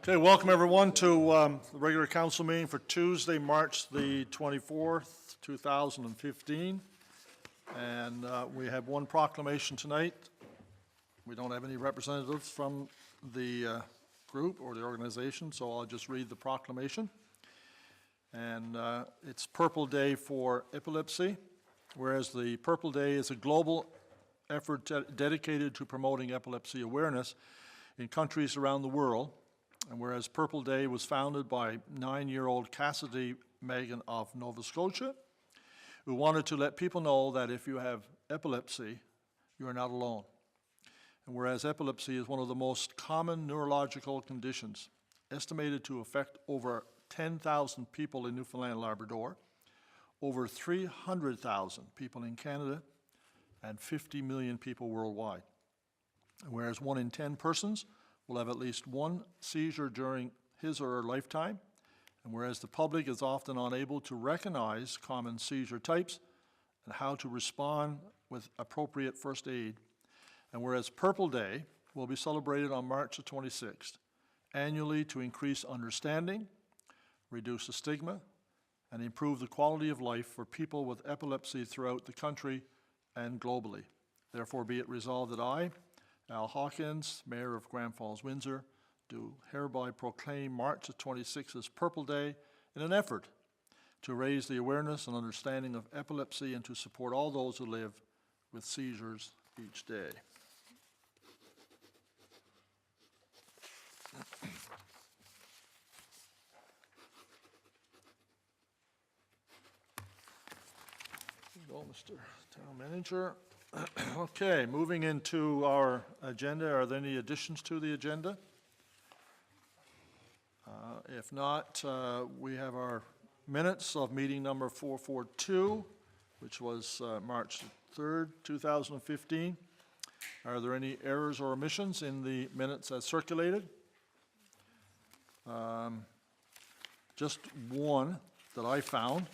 Okay, welcome everyone to the regular council meeting for Tuesday, March the 24th, 2015. And we have one proclamation tonight. We don't have any representatives from the group or the organization, so I'll just read the proclamation. And it's Purple Day for Epilepsy, whereas the Purple Day is a global effort dedicated to promoting epilepsy awareness in countries around the world. And whereas Purple Day was founded by 9-year-old Cassidy Megan of Nova Scotia, who wanted to let people know that if you have epilepsy, you are not alone. And whereas epilepsy is one of the most common neurological conditions, estimated to affect over 10,000 people in Newfoundland and Labrador, over 300,000 people in Canada, and 50 million people worldwide. And whereas 1 in 10 persons will have at least one seizure during his or her lifetime, and whereas the public is often unable to recognize common seizure types and how to respond with appropriate first aid, and whereas Purple Day will be celebrated on March the 26th, annually to increase understanding, reduce the stigma, and improve the quality of life for people with epilepsy throughout the country and globally. Therefore be it resolved that I, Al Hawkins, Mayor of Grand Falls-Windsor, do hereby proclaim March the 26th as Purple Day in an effort to raise the awareness and understanding of epilepsy and to support all those who live with seizures each day. Here you go, Mr. Town Manager. Okay, moving into our agenda, are there any additions to the agenda? If not, we have our minutes of meeting number 442, which was March 3rd, 2015. Are there any errors or omissions in the minutes as circulated? Just one that I found.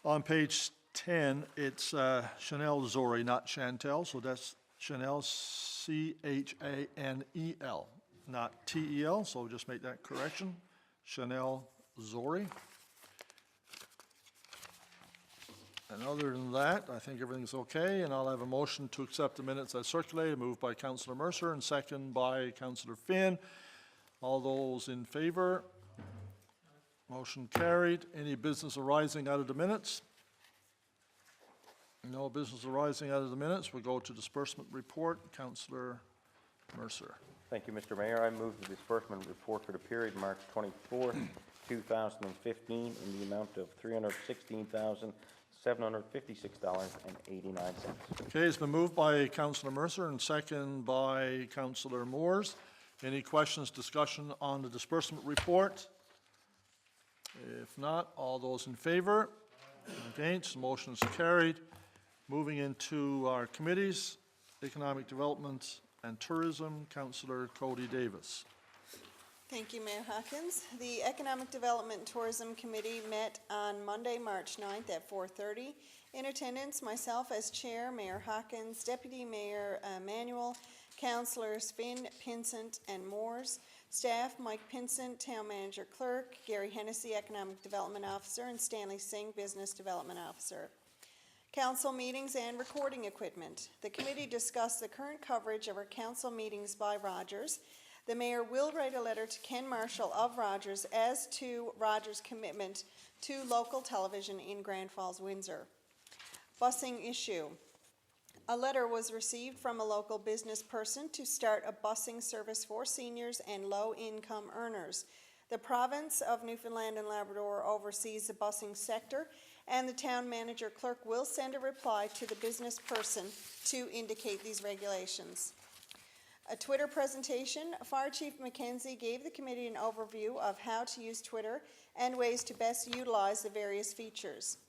On page 10, it's Chanel Zori, not Chantel, so that's Chanel, C-H-A-N-E-L, not T-E-L, so just make that correction. Chanel Zori. And other than that, I think everything's okay, and I'll have a motion to accept the minutes as circulated, moved by Councillor Mercer and second by Councillor Finn. All those in favor? Motion carried. Any business arising out of the minutes? No business arising out of the minutes. We'll go to disbursement report. Councillor Mercer. Thank you, Mr. Mayor. I move the disbursement report for the period March 24th, 2015 in the amount of $316,756.89. Okay, it's been moved by Councillor Mercer and second by Councillor Moores. Any questions, discussion on the disbursement report? If not, all those in favor? Against? Motion is carried. Moving into our committees, Economic Development and Tourism, Councillor Coady-Davis. Thank you, Mayor Hawkins. The Economic Development and Tourism Committee met on Monday, March 9th at 4:30. In attendance, myself as Chair, Mayor Hawkins, Deputy Mayor Manuel, Councillors Finn, Pinsent, and Moores. Staff, Mike Pinsent, Town Manager Clerk, Gary Hennessy, Economic Development Officer, and Stanley Singh, Business Development Officer. Council meetings and recording equipment. The committee discussed the current coverage of our council meetings by Rogers. The mayor will write a letter to Ken Marshall of Rogers as to Rogers' commitment to local television in Grand Falls-Windsor. Busing issue. A letter was received from a local business person to start a busing service for seniors and low-income earners. The province of Newfoundland and Labrador oversees the busing sector, and the town manager clerk will send a reply to the business person to indicate these regulations. A Twitter presentation. Fire Chief Mackenzie gave the committee an overview of how to use Twitter and ways to best utilize the various features.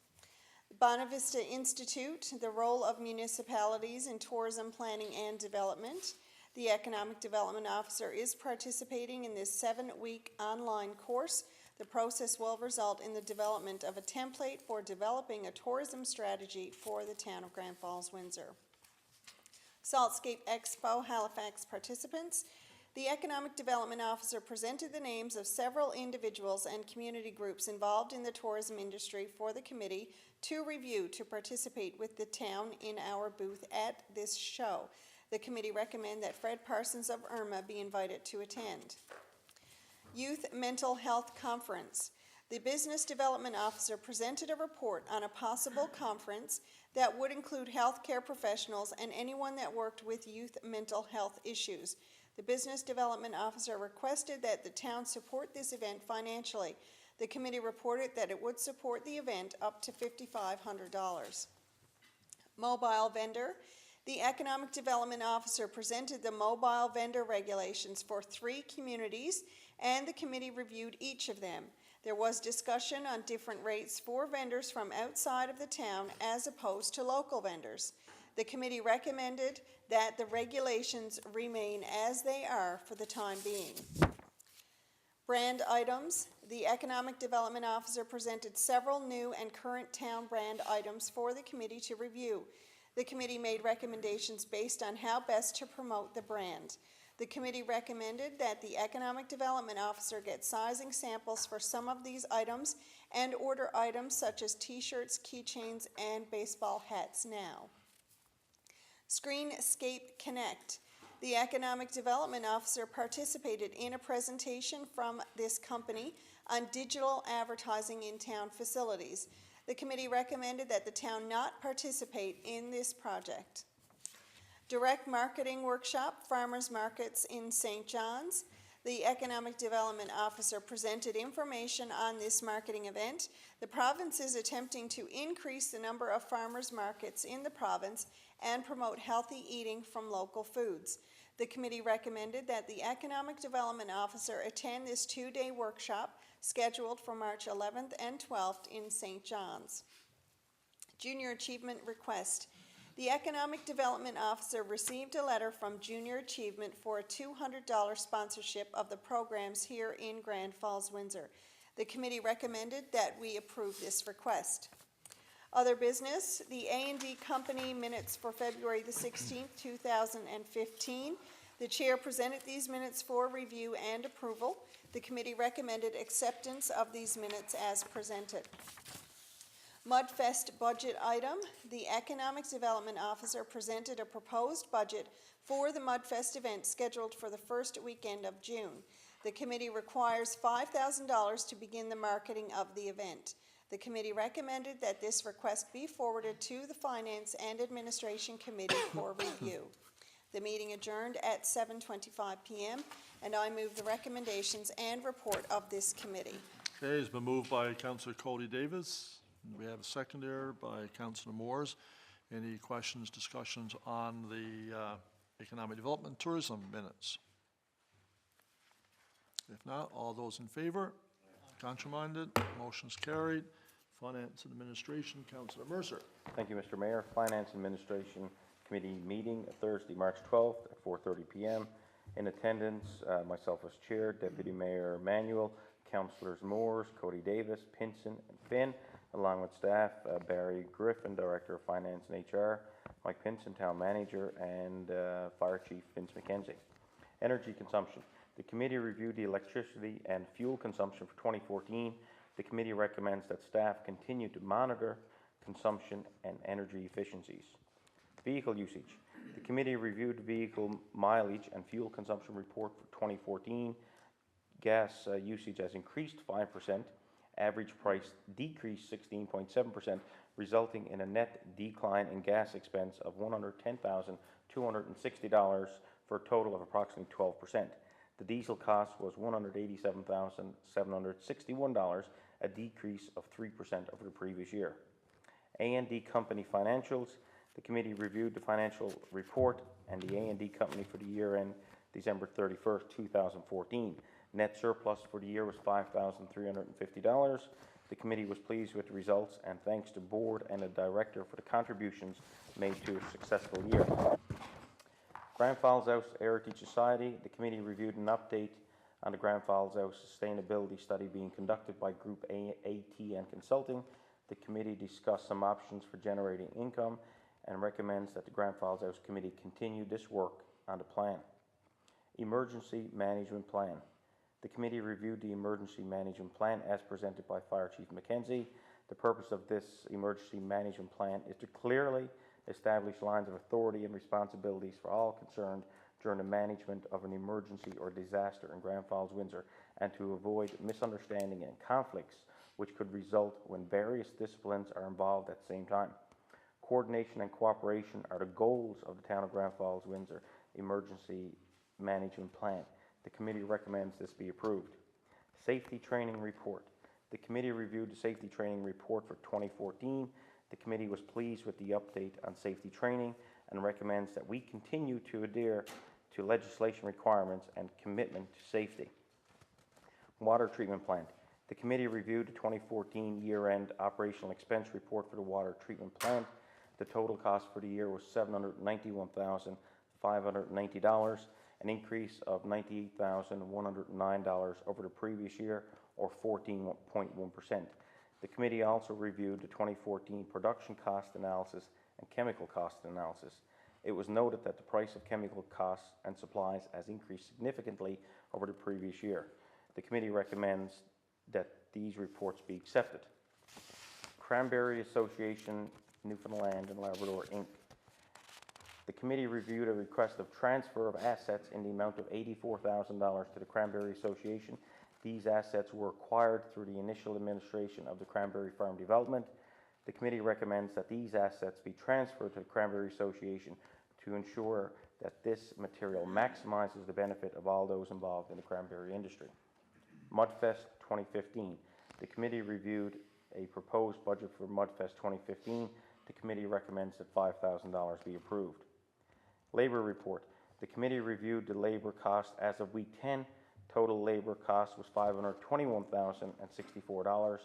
Bonavista Institute, the role of municipalities in tourism planning and development. The Economic Development Officer is participating in this 7-week online course. The process will result in the development of a template for developing a tourism strategy for the town of Grand Falls-Windsor. Saltscape Expo Halifax participants. The Economic Development Officer presented the names of several individuals and community groups involved in the tourism industry for the committee to review to participate with the town in our booth at this show. The committee recommend that Fred Parsons of Irma be invited to attend. Youth Mental Health Conference. The Business Development Officer presented a report on a possible conference that would include healthcare professionals and anyone that worked with youth mental health issues. The Business Development Officer requested that the town support this event financially. The committee reported that it would support the event up to $5,500. Mobile vendor. The Economic Development Officer presented the mobile vendor regulations for 3 communities, and the committee reviewed each of them. There was discussion on different rates for vendors from outside of the town as opposed to local vendors. The committee recommended that the regulations remain as they are for the time being. Brand items. The Economic Development Officer presented several new and current town brand items for the committee to review. The committee made recommendations based on how best to promote the brand. The committee recommended that the Economic Development Officer get sizing samples for some of these items and order items such as t-shirts, keychains, and baseball hats now. Screenscape Connect. The Economic Development Officer participated in a presentation from this company on digital advertising in town facilities. The committee recommended that the town not participate in this project. Direct Marketing Workshop, Farmers Markets in St. John's. The Economic Development Officer presented information on this marketing event. The province is attempting to increase the number of farmers markets in the province and promote healthy eating from local foods. The committee recommended that the Economic Development Officer attend this 2-day workshop scheduled for March 11th and 12th in St. John's. Junior Achievement Request. The Economic Development Officer received a letter from Junior Achievement for a $200 sponsorship of the programs here in Grand Falls-Windsor. The committee recommended that we approve this request. Other business, the A&D Company minutes for February the 16th, 2015. The chair presented these minutes for review and approval. The committee recommended acceptance of these minutes as presented. Mudfest budget item. The Economic Development Officer presented a proposed budget for the Mudfest event scheduled for the first weekend of June. The committee requires $5,000 to begin the marketing of the event. The committee recommended that this request be forwarded to the Finance and Administration Committee for review. The meeting adjourned at 7:25 p.m., and I move the recommendations and report of this committee. Okay, it's been moved by Councilor Coady-Davis. We have a second there by Councilor Moores. Any questions, discussions on the Economic Development Tourism minutes? If not, all those in favor? Contrary-minded? Motion's carried. Finance and Administration, Councilor Mercer. Thank you, Mr. Mayor. Finance and Administration Committee meeting Thursday, March 12th at 4:30 p.m. In attendance, myself as Chair, Deputy Mayor Manuel, Councilors Moores, Coady-Davis, Pinsent, and Finn, along with staff, Barry Griffin, Director of Finance and HR, Mike Pinsent, Town Manager, and Fire Chief Vince McKenzie. Energy consumption. The committee reviewed the electricity and fuel consumption for 2014. The committee recommends that staff continue to monitor consumption and energy efficiencies. Vehicle usage. The committee reviewed vehicle mileage and fuel consumption report for 2014. Gas usage has increased 5%. Average price decreased 16.7%, resulting in a net decline in gas expense of $110,260 for a total of approximately 12%. The diesel cost was $187,761, a decrease of 3% over the previous year. A&D Company financials. The committee reviewed the financial report and the A&D Company for the year end December 31st, 2014. Net surplus for the year was $5,350. The committee was pleased with the results and thanks the board and the director for the contributions made to a successful year. Grand Falls House Heritage Society. The committee reviewed an update on the Grand Falls House sustainability study being conducted by Group ATN Consulting. The committee discussed some options for generating income and recommends that the Grand Falls House Committee continue this work on the plan. Emergency Management Plan. The committee reviewed the emergency management plan as presented by Fire Chief McKenzie. The purpose of this emergency management plan is to clearly establish lines of authority and responsibilities for all concerned during the management of an emergency or disaster in Grand Falls-Windsor, and to avoid misunderstanding and conflicts which could result when various disciplines are involved at the same time. Coordination and cooperation are the goals of the Town of Grand Falls-Windsor Emergency Management Plan. The committee recommends this be approved. Safety Training Report. The committee reviewed the safety training report for 2014. The committee was pleased with the update on safety training and recommends that we continue to adhere to legislation requirements and commitment to safety. Water Treatment Plant. The committee reviewed the 2014 year-end operational expense report for the water treatment plant. The total cost for the year was $791,590, an increase of $98,109 over the previous year, or 14.1%. The committee also reviewed the 2014 production cost analysis and chemical cost analysis. It was noted that the price of chemical costs and supplies has increased significantly over the previous year. The committee recommends that these reports be accepted. Cranberry Association, Newfoundland and Labrador, Inc. The committee reviewed a request of transfer of assets in the amount of $84,000 to the Cranberry Association. These assets were acquired through the initial administration of the Cranberry Farm Development. The committee recommends that these assets be transferred to the Cranberry Association to ensure that this material maximizes the benefit of all those involved in the cranberry industry. Mudfest 2015. The committee reviewed a proposed budget for Mudfest 2015. The committee recommends that $5,000 be approved. Labor report. The committee reviewed the labor cost as of week 10. Total labor cost was $521,064.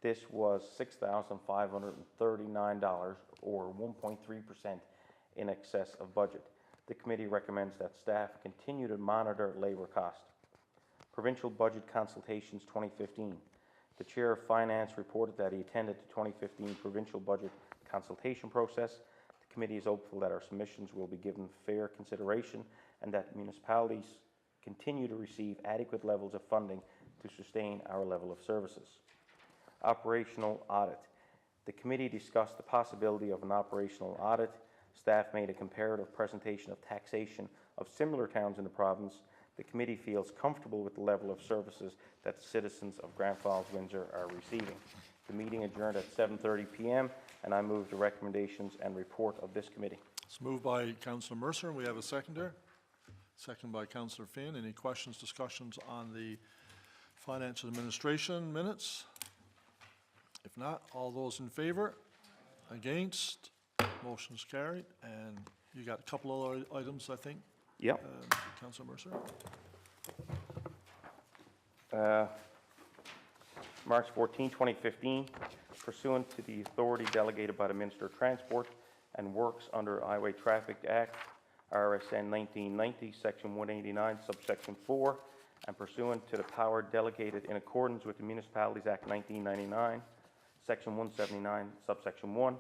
This was $6,539, or 1.3% in excess of budget. The committee recommends that staff continue to monitor labor cost. Provincial Budget Consultations 2015. The Chair of Finance reported that he attended the 2015 Provincial Budget Consultation process. The committee is hopeful that our submissions will be given fair consideration and that municipalities continue to receive adequate levels of funding to sustain our level of services. Operational audit. The committee discussed the possibility of an operational audit. Staff made a comparative presentation of taxation of similar towns in the province. The committee feels comfortable with the level of services that the citizens of Grand Falls-Windsor are receiving. The meeting adjourned at 7:30 p.m. and I move the recommendations and report of this committee. It's moved by Councillor Mercer, and we have a seconder. Second by Councillor Finn. Any questions, discussions on the Finance and Administration minutes? If not, all those in favor? Against? Motion's carried. And you got a couple of items, I think. Yep. Councillor Mercer. March 14, 2015, pursuant to the authority delegated by the Minister of Transport and Works under Highway Traffic Act, RSN 1990, Section 189, subsection 4, and pursuant to the power delegated in accordance with the Municipalities Act 1999, Section 179, subsection 1,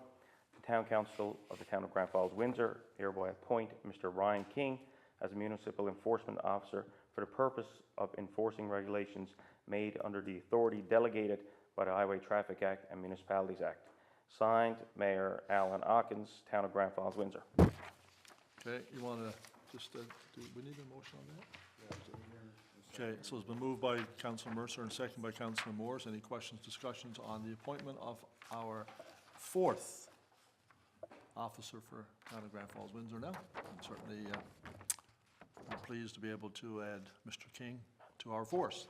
the Town Council of the Town of Grand Falls-Windsor hereby appoint Mr. Ryan King as a Municipal Enforcement Officer for the purpose of enforcing regulations made under the authority delegated by the Highway Traffic Act and Municipalities Act. Signed, Mayor Alan Hawkins, Town of Grand Falls-Windsor. Okay, you want to just, do we need a motion on that? Okay, so it's been moved by Councillor Mercer and second by Councillor Moores. Any questions, discussions on the appointment of our fourth officer for Town of Grand Falls-Windsor now? And certainly, I'm pleased to be able to add Mr. King to our force.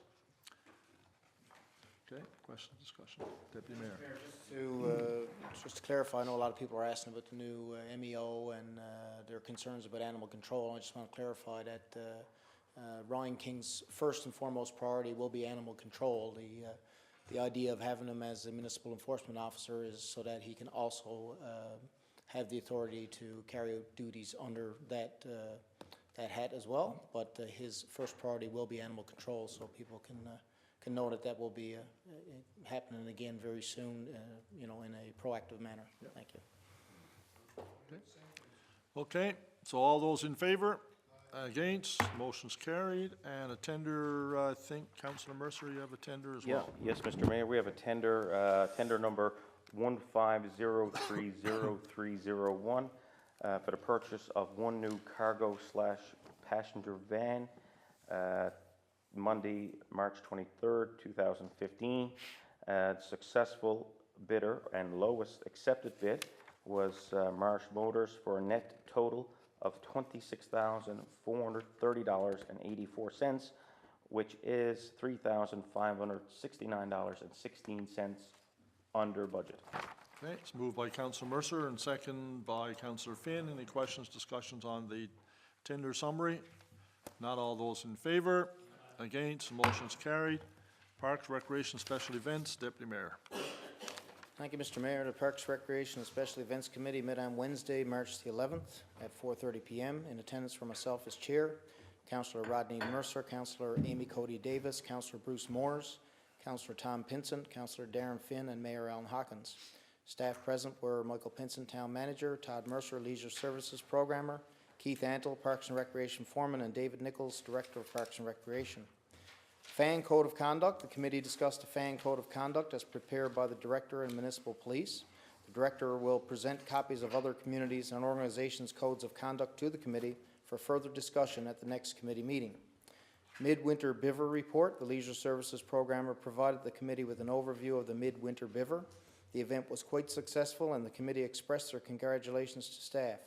Okay, questions, discussion? Deputy Mayor. Just to clarify, I know a lot of people are asking about the new MEO and their concerns about animal control. I just want to clarify that Ryan King's first and foremost priority will be animal control. The idea of having him as a municipal enforcement officer is so that he can also have the authority to carry out duties under that hat as well. But his first priority will be animal control, so people can know that will be happening again very soon, in a proactive manner. Yep. Thank you. Okay, so all those in favor? Against, motion's carried. And a tender, I think, Councilor Mercer, you have a tender as Yeah, well? yes, Mr. Mayor, we have a tender number 150300301, for the purchase of one new cargo/passenger van, Monday, March 23rd, 2015. Successful bidder and lowest accepted bid was Marsh Motors for a net total of $26,430.84, which is $3,569.16 under budget. Okay, it's moved by Councilor Mercer and second by Councilor Finn. Any questions, discussions on the tender summary? Not all those in favor? Against, motion's carried. Parks, Recreation, Special Events, Deputy Mayor. Thank you, Mr. Mayor. The Parks, Recreation, and Special Events Committee met on Wednesday, March the 11th at 4:30 p.m. In attendance for myself as chair, Councilor Rodney Mercer, Councilor Amy Coady-Davis, Councilor Bruce Moores, Councilor Tom Pinsent, Councilor Darren Finn, and Mayor Alan Hawkins. Staff present were Michael Pinsent, Town Manager, Todd Mercer, Leisure Services Programmer, Keith Antle, Parks and Recreation Foreman, and David Nichols, Director of Parks and Recreation. FAN Code of Conduct. The committee discussed the FAN Code of Conduct as prepared by the Director and Municipal Police. The Director will present copies of other communities and organizations' codes of conduct to the committee for further discussion at the next committee meeting. Midwinter Biver Report. The Leisure Services Programmer provided the committee with an overview of the Midwinter Biver. The event was quite successful and the committee expressed their congratulations to staff.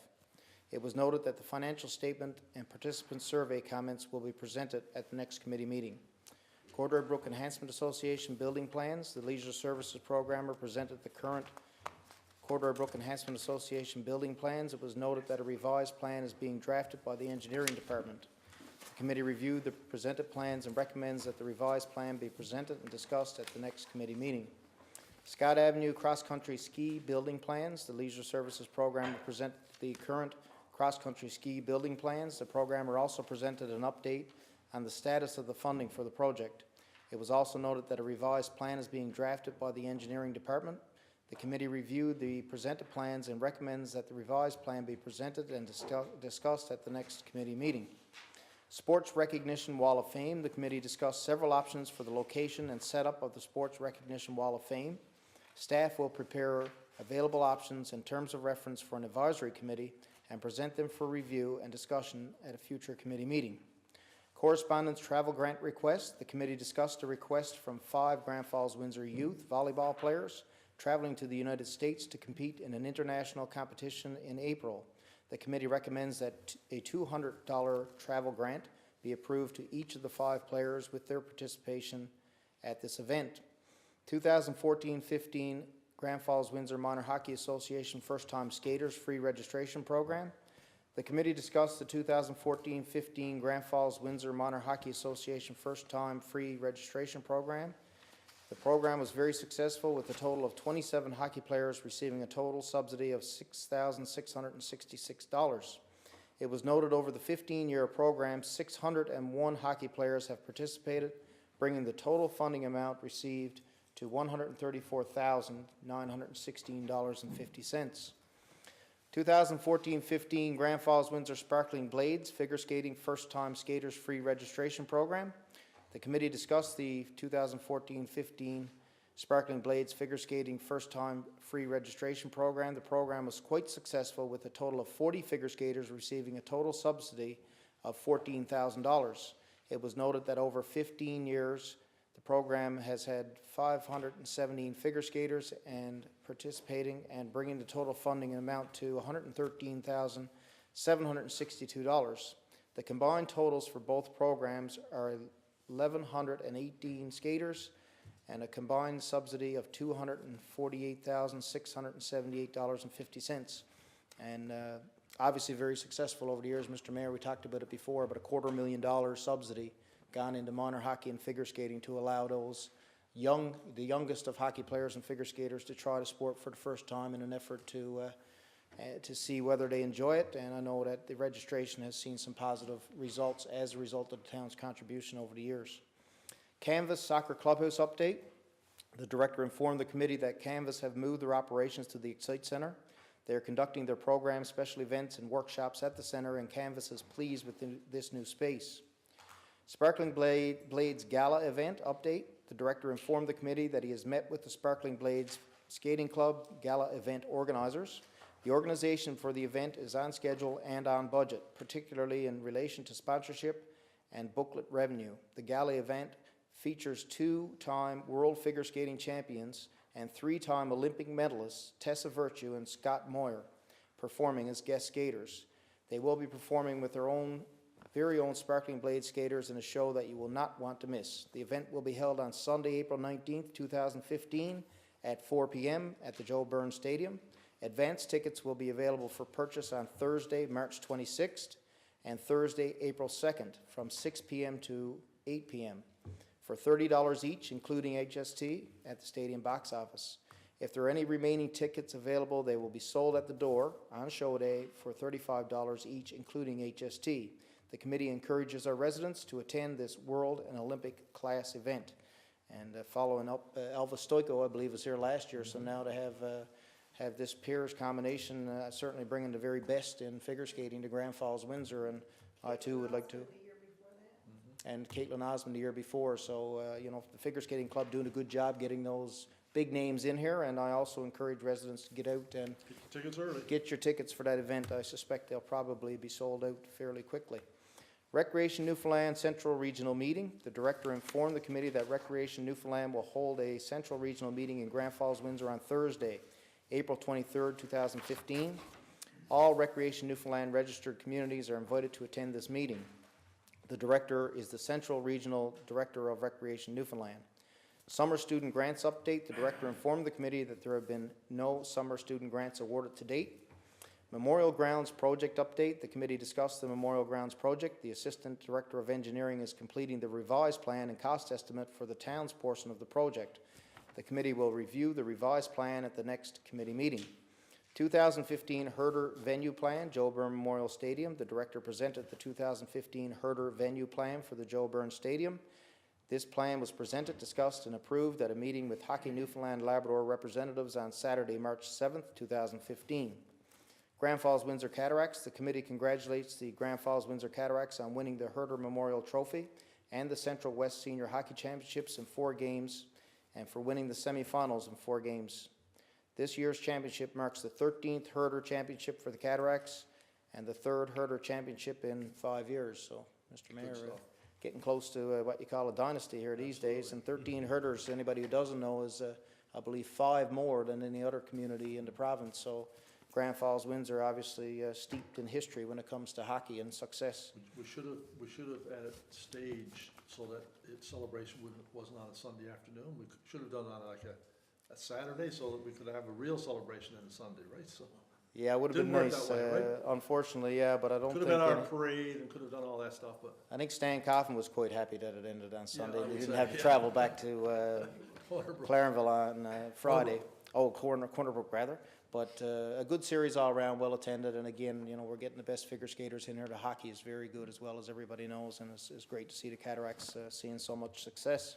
It was noted that the financial statement and participant survey comments will be presented at the next committee meeting. Corduroy Brook Enhancement Association building plans. The Leisure Services Programmer presented the current Corduroy Brook Enhancement Association building plans. It was noted that a revised plan is being drafted by the Engineering Department. The committee reviewed the presented plans and recommends that the revised plan be presented and discussed at the next committee meeting. Scott Avenue cross-country ski building plans. The Leisure Services Programmer presented the current cross-country ski building plans. The programmer also presented an update on the status of the funding for the project. It was also noted that a revised plan is being drafted by the Engineering Department. The committee reviewed the presented plans and recommends that the revised plan be presented and discussed at the next committee meeting. Sports Recognition Wall of Fame. The committee discussed several options for the location and setup of the Sports Recognition Wall of Fame. Staff will prepare available options and terms of reference for an advisory committee and present them for review and discussion at a future committee meeting. Correspondence Travel Grant Request. The committee discussed a request from 5 Grand Falls-Windsor youth volleyball players traveling to the United States to compete in an international competition in April. The committee recommends that a $200 travel grant be approved to each of the 5 players with their participation at this event. 2014-15 Grand Falls-Windsor Minor Hockey Association First-Time Skaters Free Registration Program. The committee discussed the 2014-15 Grand Falls-Windsor Minor Hockey Association First-Time Free Registration Program. The program was very successful with a total of 27 hockey players receiving a total subsidy of $6,666. It was noted over the 15-year program, 601 hockey players have participated, bringing the total funding amount received to $134,916.50. 2014-15 Grand Falls-Windsor Sparkling Blades Figure Skating First-Time Skaters Free Registration Program. The committee discussed the 2014-15 Sparkling Blades Figure Skating First-Time Free Registration Program. The program was quite successful with a total of 40 figure skaters receiving a total subsidy of $14,000. It was noted that over 15 years, the program has had 517 figure skaters and participating and bringing the total funding amount to $113,762. The combined totals for both programs are 1,118 skaters and a combined subsidy of $248,678.50. And obviously very successful over the years, Mr. Mayor. We talked about it before, but a $250,000 subsidy gone into minor hockey and figure skating to allow those the youngest of hockey players and figure skaters to try the sport for the first time in an effort to see whether they enjoy it. And I know that the registration has seen some positive results as a result of the town's contribution over the years. Canvas Soccer Clubhouse update. The director informed the committee that Canvas have moved their operations to the Excite Center. They are conducting their programs, special events, and workshops at the center, and Canvas is pleased with this new space. Sparkling Blades Gala event update. The director informed the committee that he has met with the Sparkling Blades Skating Club Gala event organizers. The organization for the event is on schedule and on budget, particularly in relation to sponsorship and booklet revenue. The gala event features 2-time World Figure Skating champions and 3-time Olympic medalists Tessa Virtue and Scott Moyer performing as guest skaters. They will be performing with their very own Sparkling Blade skaters in a show that you will not want to miss. The event will be held on Sunday, April 19th, 2015 at 4 p.m. at the Joe Byrne Stadium. Advance tickets will be available for purchase on Thursday, March 26th and Thursday, April 2nd from 6 p.m. to 8 p.m. for $30 each, including HST, at the stadium box office. If there are any remaining tickets available, they will be sold at the door on show day for $35 each, including HST. The committee encourages our residents to attend this World and Olympic class event. And following up, Elvis Stoico, I believe, was here last year, so now to have this peers combination, certainly bringing the very best in figure skating to Grand Falls-Windsor, and I too would like to. And Caitlin Osmond the year before, so the figure skating club doing a good job getting those big names in here, and I also encourage residents to get out and Get your tickets early. get your tickets for that event. I suspect they'll probably be sold out fairly quickly. Recreation Newfoundland Central Regional Meeting. The director informed the committee that Recreation Newfoundland will hold a Central Regional Meeting in Grand Falls-Windsor on Thursday, April 23rd, 2015. All Recreation Newfoundland registered communities are invited to attend this meeting. The director is the Central Regional Director of Recreation Newfoundland. Summer student grants update. The director informed the committee that there have been no summer student grants awarded to date. Memorial Grounds project update. The committee discussed the Memorial Grounds project. The Assistant Director of Engineering is completing the revised plan and cost estimate for the town's portion of the project. The committee will review the revised plan at the next committee meeting. 2015 Herder Venue Plan, Joe Byrne Memorial Stadium. The director presented the 2015 Herder Venue Plan for the Joe Byrne Stadium. This plan was presented, discussed, and approved at a meeting with Hockey Newfoundland Labrador representatives on Saturday, March 7th, 2015. Grand Falls-Windsor Cataracts. The committee congratulates the Grand Falls-Windsor Cataracts on winning the Herder Memorial Trophy and the Central West Senior Hockey Championships in 4 games, and for winning the semifinals in 4 games. This year's championship marks the 13th Herder Championship for the Cataracts and the 3rd Herder Championship in 5 years. So, Mr. Mayor, getting close to what you call a dynasty here these days. And 13 Herders, anybody who doesn't know, is, I believe, 5 more than any other community in the province. So, Grand Falls-Windsor obviously steeped in history when it comes to hockey and success. We should have added stage so that its celebration wasn't on a Sunday afternoon. We should have done it on like a Saturday so that we could have a real celebration on a Sunday, right? So Yeah, it would have been Didn't work nice. that way, right? Unfortunately, yeah, but I don't could think. have been our parade and could have done all that stuff, but I think Stan Coffin was quite happy that it ended on Sunday. I He would didn't say, have to yeah. travel back to Clarenville on Friday. Cornerbrook rather. But a good series all around, well attended, and again, we're getting the best figure skaters in here. The hockey is very good, as well as everybody knows, and it's great to see the Cataracts seeing so much success.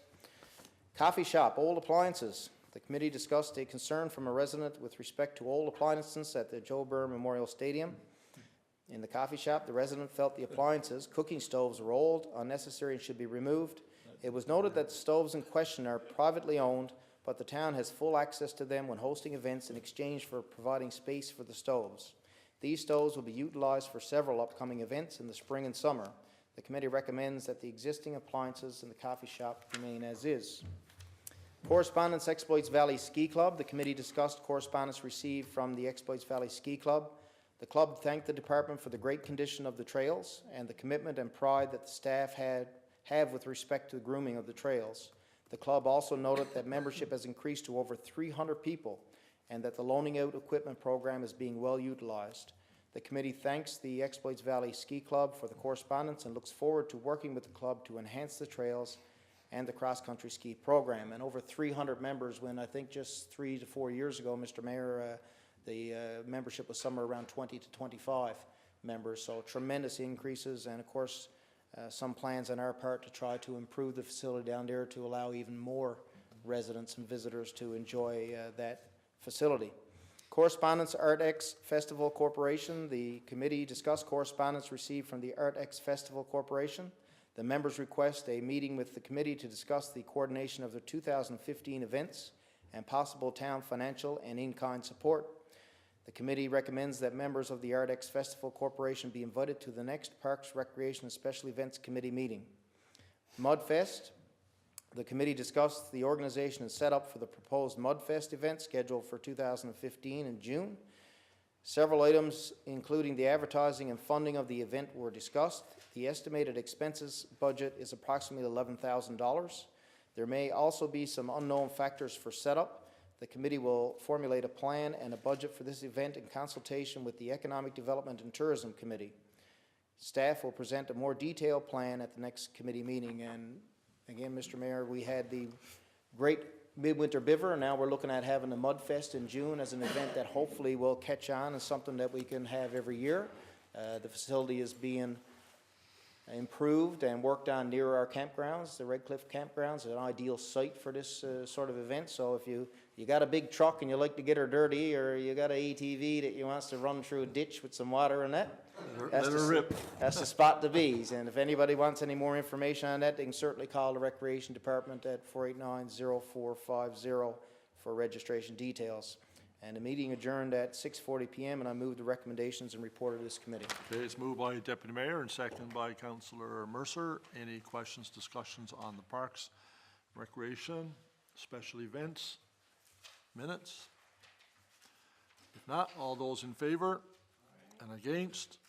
Coffee shop, old appliances. The committee discussed a concern from a resident with respect to old appliances at the Joe Byrne Memorial Stadium. In the coffee shop, the resident felt the appliances, cooking stoves, were old, unnecessary, and should be removed. It was noted that the stoves in question are privately owned, but the town has full access to them when hosting events in exchange for providing space for the stoves. These stoves will be utilized for several upcoming events in the spring and summer. The committee recommends that the existing appliances in the coffee shop remain as is. Correspondence, Exploits Valley Ski Club. The committee discussed correspondence received from the Exploits Valley Ski Club. The club thanked the department for the great condition of the trails and the commitment and pride that the staff have with respect to the grooming of the trails. The club also noted that membership has increased to over 300 people and that the loaning out equipment program is being well utilized. The committee thanks the Exploits Valley Ski Club for the correspondence and looks forward to working with the club to enhance the trails and the cross-country ski program. And over 300 members when I think just 3 to 4 years ago, Mr. Mayor, the membership was somewhere around 20 to 25 members. So tremendous increases, and of course some plans on our part to try to improve the facility down there to allow even more residents and visitors to enjoy that facility. Correspondence, ArtX Festival Corporation. The committee discussed correspondence received from the ArtX Festival Corporation. The members request a meeting with the committee to discuss the coordination of the 2015 events and possible town financial and in-kind support. The committee recommends that members of the ArtX Festival Corporation be invited to the next Parks, Recreation, and Special Events Committee meeting. Mudfest. The committee discussed the organization and setup for the proposed Mudfest event scheduled for 2015 in June. Several items, including the advertising and funding of the event, were discussed. The estimated expenses budget is approximately $11,000. There may also be some unknown factors for setup. The committee will formulate a plan and a budget for this event in consultation with the Economic Development and Tourism Committee. Staff will present a more detailed plan at the next committee meeting. And again, Mr. Mayor, we had the great Midwinter Biver, and now we're looking at having the Mudfest in June as an event that hopefully will catch on and something that we can have every year. The facility is being improved and worked on near our campgrounds. The Red Cliff campgrounds is an ideal site for this sort of event. So if you got a big truck and you like to get her dirty, or you got an ATV that you wants to run through a ditch with some water in it, that's the spot to be. And if anybody wants any more information on that, they can certainly call the Recreation Department at 489-0450 for registration details. And the meeting adjourned at 6:40 p.m. and I move the recommendations and report of this committee. Okay, it's moved by Deputy Mayor and seconded by Councillor Mercer. Any questions, discussions on the Parks, Recreation, Special Events, minutes? If not, all those in favor and against,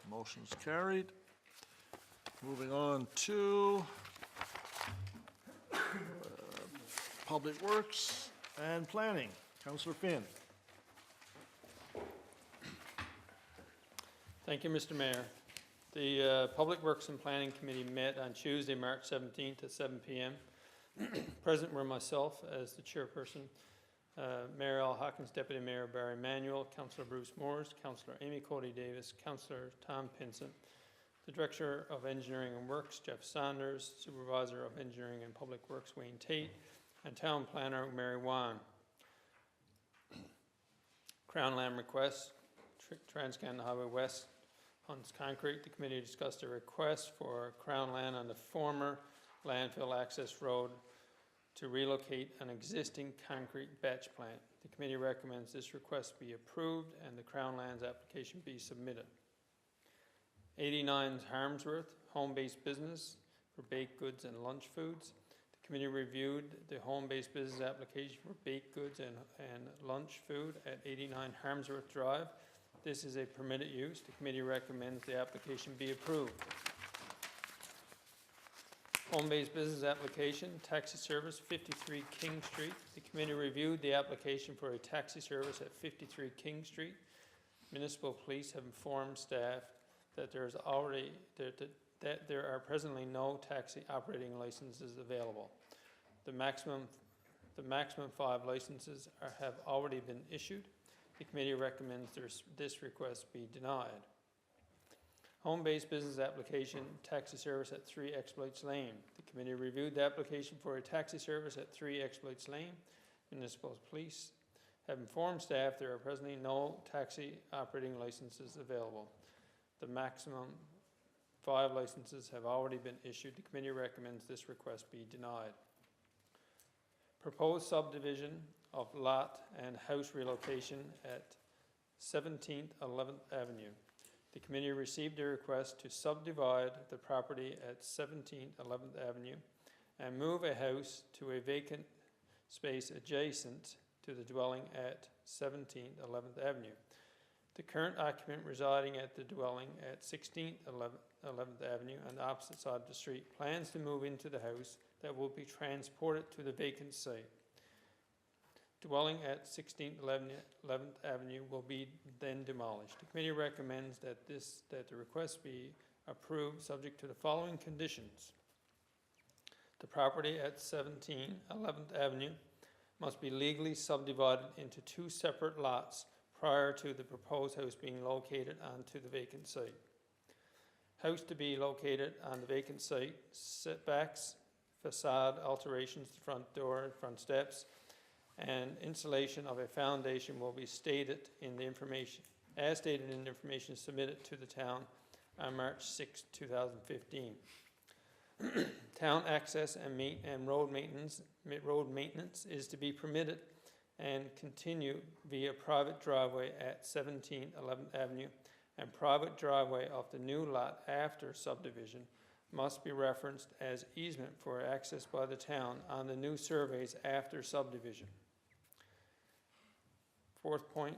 motion's carried. Moving on to Public Works and Planning. Councillor Finn. Thank you, Mr. Mayor. The Public Works and Planning Committee met on Tuesday, March 17th at 7 p.m. Present were myself as the chairperson, Mayor Al Hawkins, Deputy Mayor Barry Manuel, Councillor Bruce Moores, Councillor Amy Coady-Davis, Councillor Tom Pinsent, the Director of Engineering and Works, Jeff Saunders, Supervisor of Engineering and Public Works, Wayne Tate, and Town Planner, Mary Wan. Crown Land request, Trans-Canada Highway West, Hunts Concrete. The committee discussed a request for Crown Land on the former landfill access road to relocate an existing concrete batch plant. The committee recommends this request be approved and the Crown Lands application be submitted. 89 Harmsworth, home-based business for baked goods and lunch foods. The committee reviewed the home-based business application for baked goods and lunch food at 89 Harmsworth Drive. This is a permitted use. The committee recommends the application be approved. Home-based business application, taxi service, 53 King Street. The committee reviewed the application for a taxi service at 53 King Street. Municipal police have informed staff that there are presently no taxi operating licenses available. The maximum 5 licenses have already been issued. The committee recommends this request be denied. Home-based business application, taxi service at 3 Exploits Lane. The committee reviewed the application for a taxi service at 3 Exploits Lane. Municipal police have informed staff there are presently no taxi operating licenses available. The maximum 5 licenses have already been issued. The committee recommends this request be denied. Proposed subdivision of lot and house relocation at 17th 11th Avenue. The committee received a request to subdivide the property at 17th 11th Avenue and move a house to a vacant space adjacent to the dwelling at 17th 11th Avenue. The current occupant residing at the dwelling at 16th 11th Avenue on the opposite side of the street plans to move into the house that will be transported to the vacant site. Dwelling at 16th 11th Avenue will be then demolished. The committee recommends that the request be approved subject to the following conditions. The property at 17th 11th Avenue must be legally subdivided into 2 separate lots prior to the proposed house being located onto the vacant site. House to be located on the vacant site, setbacks, facade alterations, the front door, front steps, and installation of a foundation will be stated in the information, as stated in the information submitted to the town on March 6, 2015. Town access and road maintenance is to be permitted and continue via private driveway at 17 11th Avenue, and private driveway of the new lot after subdivision must be referenced as easement for access by the town on the new surveys after subdivision. Fourth point,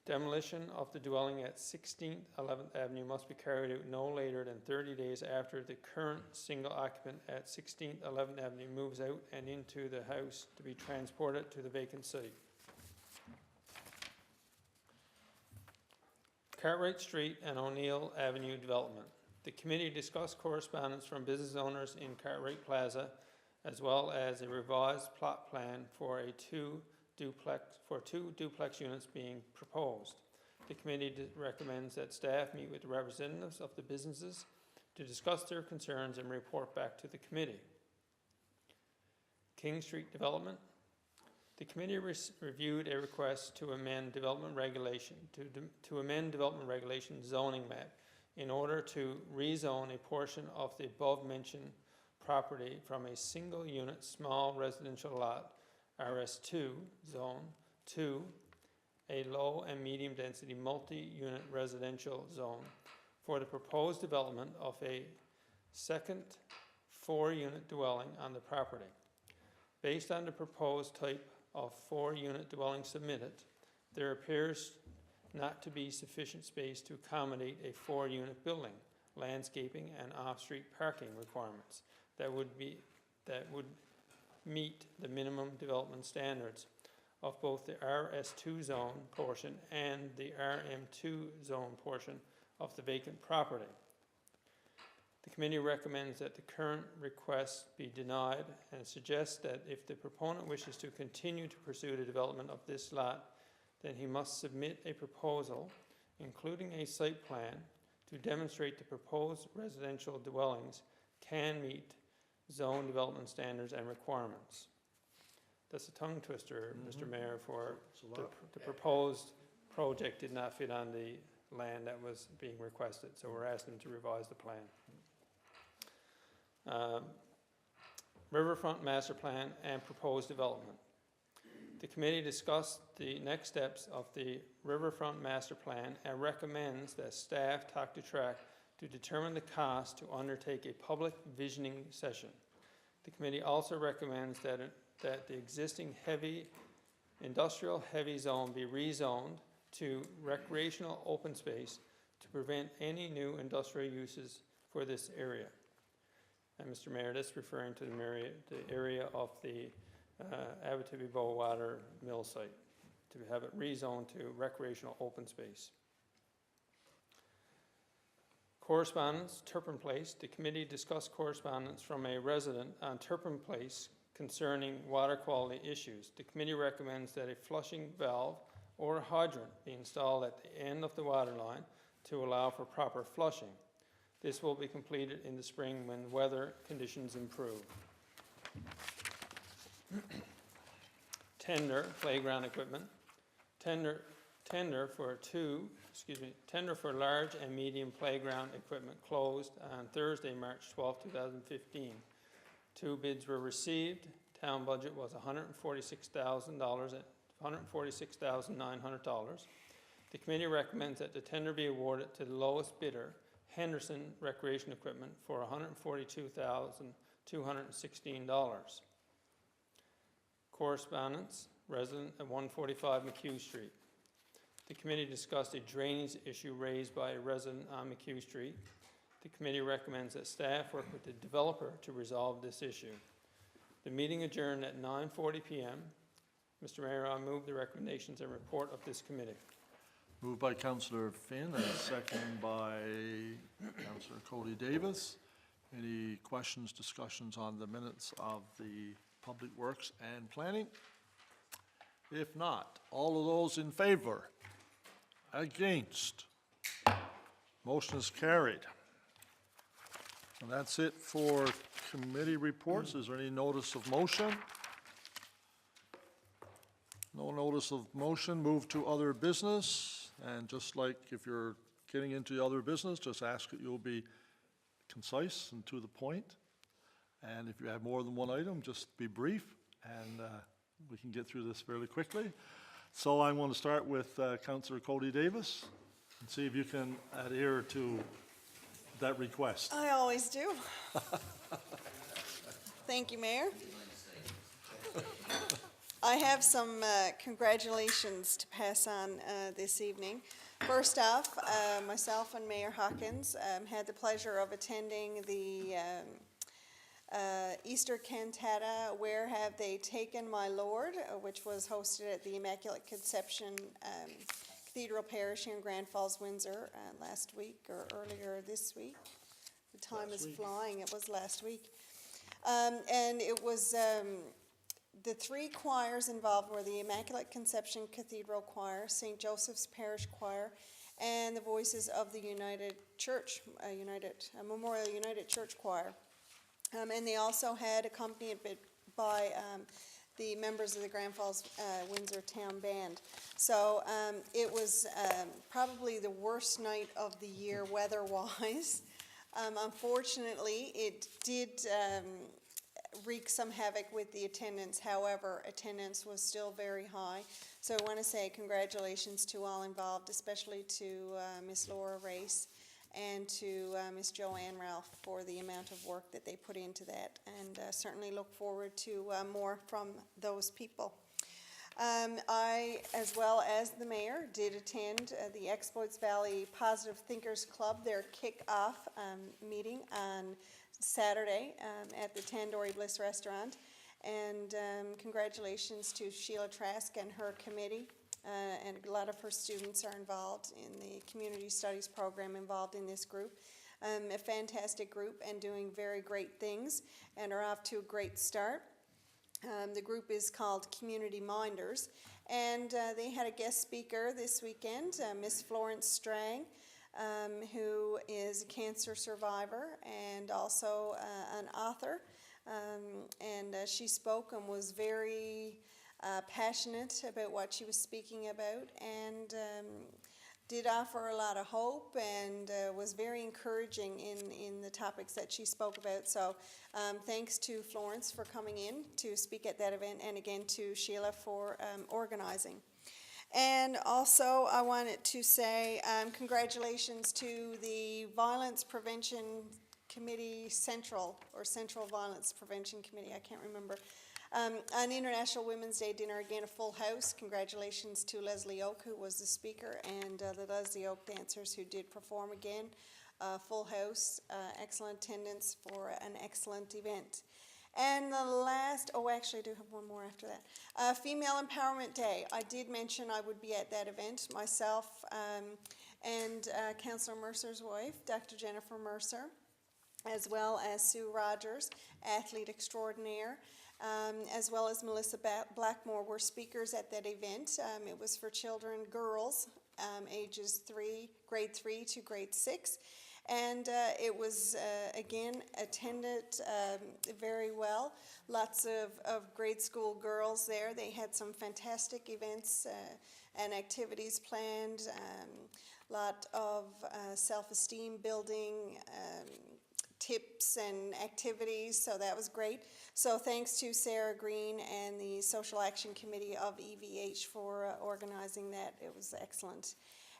demolition of the dwelling at 16th 11th Avenue must be carried out no later than 30 days after the current single occupant at 16th 11th Avenue moves out and into the house to be transported to the vacant site. Cartwright Street and O'Neill Avenue development. The committee discussed correspondence from business owners in Cartwright Plaza, as well as a revised plot plan for two duplex units being proposed. The committee recommends that staff meet with representatives of the businesses to discuss their concerns and report back to the committee. King Street development. The committee reviewed a request to amend development regulation zoning map in order to rezone a portion of the above-mentioned property from a single-unit small residential lot, RS2 zone, to a low and medium-density multi-unit residential zone for the proposed development of a second 4-unit dwelling on the property. Based on the proposed type of 4-unit dwelling submitted, there appears not to be sufficient space to accommodate a 4-unit building, landscaping, and off-street parking requirements that would meet the minimum development standards of both the RS2 zone portion and the RM2 zone portion of the vacant property. The committee recommends that the current request be denied and suggests that if the proponent wishes to continue to pursue the development of this lot, then he must submit a proposal, including a site plan, to demonstrate the proposed residential dwellings can meet zone development standards and requirements. That's a tongue twister, Mr. Mayor, for the proposed project did not fit on the land that was being requested, so we're asking to revise the plan. Riverfront master plan and proposed development. The committee discussed the next steps of the Riverfront master plan and recommends that staff talk to track to determine the cost to undertake a public visioning session. The committee also recommends that the existing industrial heavy zone be rezoned to recreational open space to prevent any new industrial uses for this area. And Mr. Mayor, that's referring to the area of the Abitibi Bowater mill site, to have it rezoned to recreational open space. Correspondence, Turpin Place. The committee discussed correspondence from a resident on Turpin Place concerning water quality issues. The committee recommends that a flushing valve or hydrant be installed at the end of the water line to allow for proper flushing. This will be completed in the spring when weather conditions improve. Tender, playground equipment. Tender for large and medium playground equipment closed on Thursday, March 12, 2015. 2 bids were received. Town budget was $146,900. The committee recommends that the tender be awarded to the lowest bidder, Henderson Recreation Equipment, for $142,216. Correspondence, resident at 145 McHugh Street. The committee discussed a drainage issue raised by a resident on McHugh Street. The committee recommends that staff work with the developer to resolve this issue. The meeting adjourned at 9:40 p.m. Mr. Mayor, I move the recommendations and report of this committee. Moved by Councillor Finn and seconded by Councillor Coady-Davis. Any questions, discussions on the minutes of the Public Works and Planning? If not, all of those in favor? Against? Motion is carried. And that's it for committee reports. Is there any notice of motion? No notice of motion, move to other business. And just like if you're getting into other business, just ask that you'll be concise and to the point. And if you have more than one item, just be brief, and we can get through this fairly quickly. So I want to start with Councillor Coady-Davis and see if you can adhere to that request. I always do. Thank you, Mayor. I have some congratulations to pass on this evening. First off, myself and Mayor Hawkins had the pleasure of attending the Easter cantata, Where Have They Taken My Lord, which was hosted at the Immaculate Conception Cathedral Parish here in Grand Falls-Windsor last week or earlier this week. The time is flying. It was last week. And it was the three choirs involved were the Immaculate Conception Cathedral Choir, St. Joseph's Parish Choir, and the voices of the United Church, Memorial United Church Choir. And they also had accompaniment by the members of the Grand Falls Windsor Town Band. So it was probably the worst night of the year weather-wise. Unfortunately, it did wreak some havoc with the attendance. However, attendance was still very high. So I want to say congratulations to all involved, especially to Miss Laura Race and to Miss Joanne Ralph for the amount of work that they put into that, and certainly look forward to more from those people. I, as well as the mayor, did attend the Exploits Valley Positive Thinkers Club, their kick-off meeting on Saturday at the Tandoori Bliss Restaurant. And congratulations to Sheila Trask and her committee. And a lot of her students are involved in the community studies program involved in this group. A fantastic group and doing very great things and are off to a great start. The group is called Community Minders, and they had a guest speaker this weekend, Miss Florence Strang, who is a cancer survivor and also an author. And she spoke and was very passionate about what she was speaking about, and did offer a lot of hope, and was very encouraging in the topics that she spoke about. So thanks to Florence for coming in to speak at that event, and again to Sheila for organizing. And also I wanted to say congratulations to the Violence Prevention Committee Central Violence Prevention Committee, I can't remember. On International Women's Day dinner, again, a full house. Congratulations to Leslie Oak, who was the speaker, and the Leslie Oak dancers who did perform again. Full house, excellent attendance for an excellent event. And the last, actually I do have one more after that. Female Empowerment Day. I did mention I would be at that event, myself and Councillor Mercer's wife, Dr. Jennifer Mercer, as well as Sue Rogers, athlete extraordinaire. As well as Melissa Blackmore were speakers at that event. It was for children, girls, ages grade 3 to grade 6. And it was, again, attended very well. Lots of grade school girls there. They had some fantastic events and activities planned. Lot of self-esteem building tips and activities, so that was great. So thanks to Sarah Green and the Social Action Committee of EVH for organizing that. It was excellent.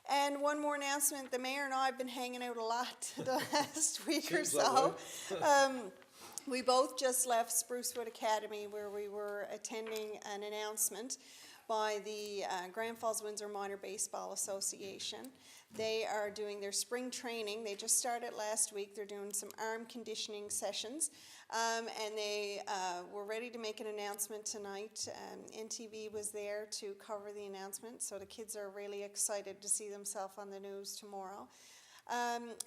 And one more announcement, the mayor and I have been hanging out a lot the last week or so. We both just left Sprucewood Academy, where we were attending an announcement by the Grand Falls-Windsor Minor Baseball Association. They are doing their spring training. They just started last week. They're doing some arm conditioning sessions, and they were ready to make an announcement tonight. NTV was there to cover the announcement, so the kids are really excited to see themselves on the news tomorrow.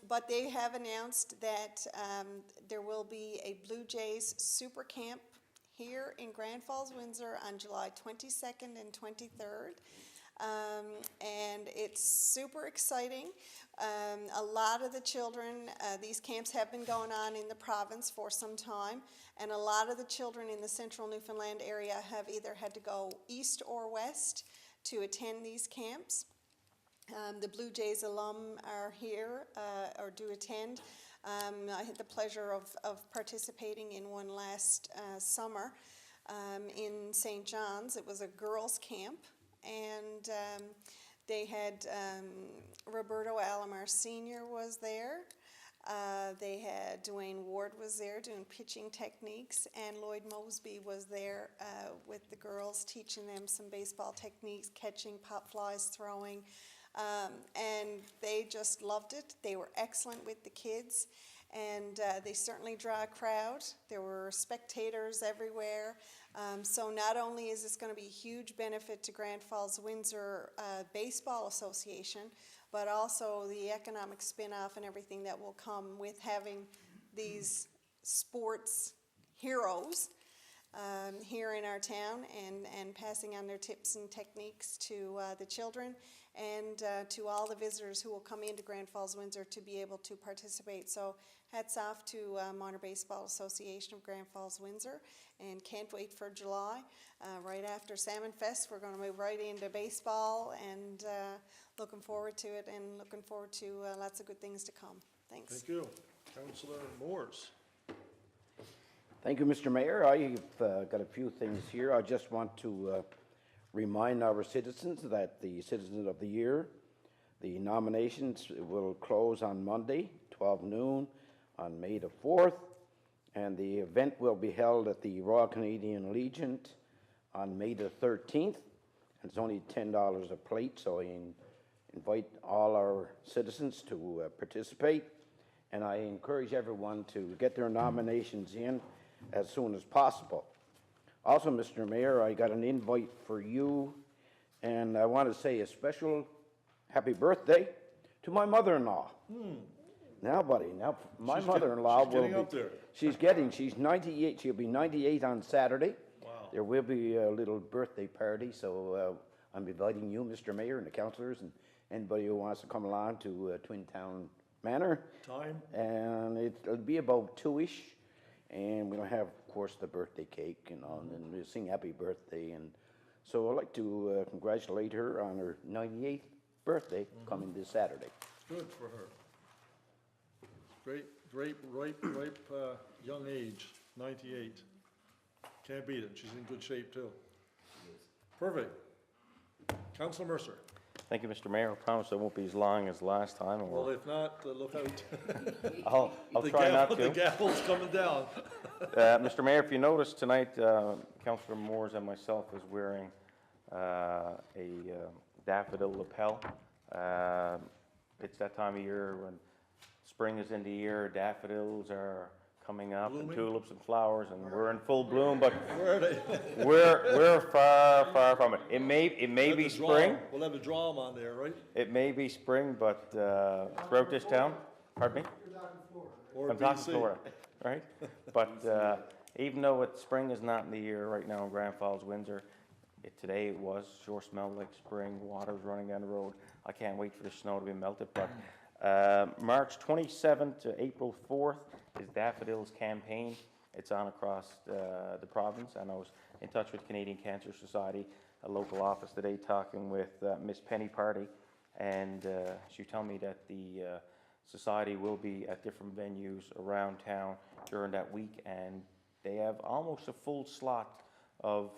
But they have announced that there will be a Blue Jays Super Camp here in Grand Falls-Windsor on July 22nd and 23rd. And it's super exciting. A lot of the children, these camps have been going on in the province for some time, and a lot of the children in the central Newfoundland area have either had to go east or west to attend these camps. The Blue Jays alum are here, or do attend. I had the pleasure of participating in one last summer in St. John's. It was a girls' camp, and they had Roberto Alomar Sr. was there. They had Dwayne Ward was there doing pitching techniques, and Lloyd Mosby was there with the girls, teaching them some baseball techniques, catching, pop flies, throwing. And they just loved it. They were excellent with the kids, and they certainly draw a crowd. There were spectators everywhere. So not only is this going to be a huge benefit to Grand Falls-Windsor Baseball Association, but also the economic spin-off and everything that will come with having these sports heroes here in our town, and passing on their tips and techniques to the children, and to all the visitors who will come into Grand Falls-Windsor to be able to participate. So hats off to Minor Baseball Association of Grand Falls-Windsor, and can't wait for July. Right after Salmon Fest, we're going to move right into baseball, and looking forward to it, and looking forward to lots of good things to come. Thanks. Thank you. Councillor Moores. Thank you, Mr. Mayor. I've got a few things here. I just want to remind our citizens that the Citizens of the Year, the nominations will close on Monday, 12 noon, on May the 4th, and the event will be held at the Royal Canadian Legion on May the 13th. And it's only $10 a plate, so I invite all our citizens to participate, and I encourage everyone to get their nominations in as soon as possible. Also, Mr. Mayor, I got an invite for you, and I want to say a special happy birthday to my mother-in-law. Now, buddy, now my mother-in-law will be, up there. she's 98, she'll be 98 on Saturday. Wow. There will be a little birthday party, so I'm inviting you, Mr. Mayor, and the councillors, and anybody who wants to come along to Twin Town Manor. Time? And it'll be about 2-ish. And we'll have, of course, the birthday cake and all, and we'll sing happy birthday. And so I'd like to congratulate her on her 98th birthday coming this Saturday. Good for her. Great, ripe, young age, 98. Can't beat it. She's in good shape, too. Perfect. Councillor Mercer. Thank you, Mr. Mayor. I promise it won't be as long as last time. and Well, if not, look out. I'll try not to. The gavel's coming down. Mr. Mayor, if you notice tonight, Councillor Moores and myself is wearing a daffodil lapel. It's that time of year when spring is in the air, daffodils are coming up, and tulips and flowers, and we're in full bloom, but Where are they? we're far, far from it. It may be spring. We'll have a drum on there, right? It may be spring, but throughout this town, pardon me? Or I'm talking BC. Florida, right? But even though spring is not in the air right now in Grand Falls-Windsor, today it sure smelled like spring, water's running down the road. I can't wait for the snow to be melted, but March 27th to April 4th is Daffodils Campaign. It's on across the province, and I was in touch with Canadian Cancer Society, a local office today, talking with Miss Penny Party, and she told me that the society will be at different venues around town during that week, and they have almost a full slot of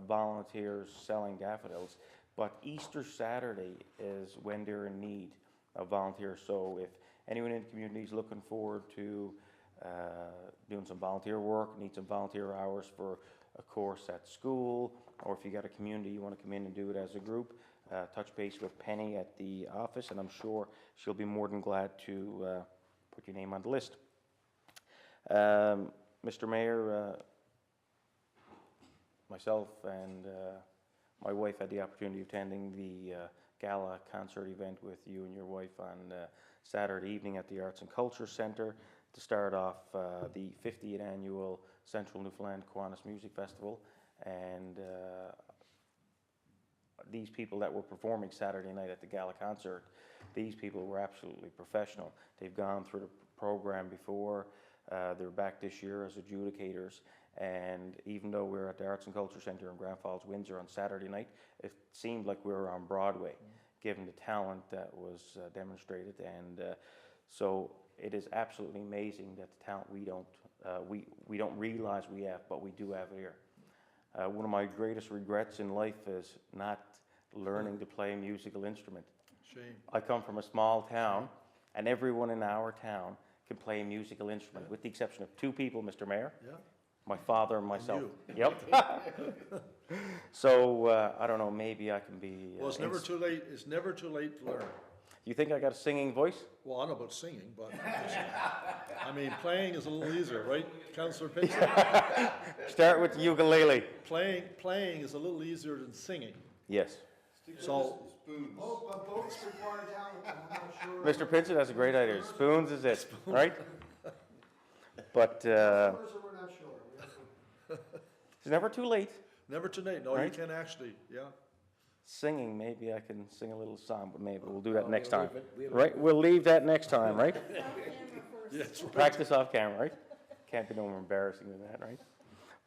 volunteers selling daffodils. But Easter Saturday is when they're in need of volunteers. So if anyone in the community is looking forward to doing some volunteer work, need some volunteer hours for a course at school, or if you got a community you want to come in and do it as a group, touch base with Penny at the office, and I'm sure she'll be more than glad to put your name on the list. Mr. Mayor, myself and my wife had the opportunity of attending the gala concert event with you and your wife on Saturday evening at the Arts and Culture Centre to start off the 50th annual Central Newfoundland Kiwanis Music Festival. And these people that were performing Saturday night at the gala concert, these people were absolutely professional. They've gone through the program before. They're back this year as adjudicators. And even though we were at the Arts and Culture Centre in Grand Falls-Windsor on Saturday night, it seemed like we were on Broadway, given the talent that was demonstrated. And so it is absolutely amazing that the talent we don't realize we have, but we do have here. One of my greatest regrets in life is not learning to play a musical instrument. Shame. I come from a small town, and everyone in our town can play a musical instrument, with the exception of 2 people, Mr. Mayor. Yeah. My father and myself. you. Yep. So, I don't know, maybe I can be... Well, it's never too late, it's never too late to learn. You think I got a singing voice? Well, I don't know about singing, but, I mean, playing is a little easier, right, Councillor Pinsent? Start with the ukulele. Playing is a little easier than singing. Yes. So, Mr. Pinsent, that's a great idea. Spoons is it, right? But it's never too late. never too late. No, you Right? can actually, yeah. Singing, maybe I can sing a little song, but maybe we'll do that next time. Right? We'll leave that next time, right? Yes, right. Practice off camera, right? Can't be no more embarrassing than that, right?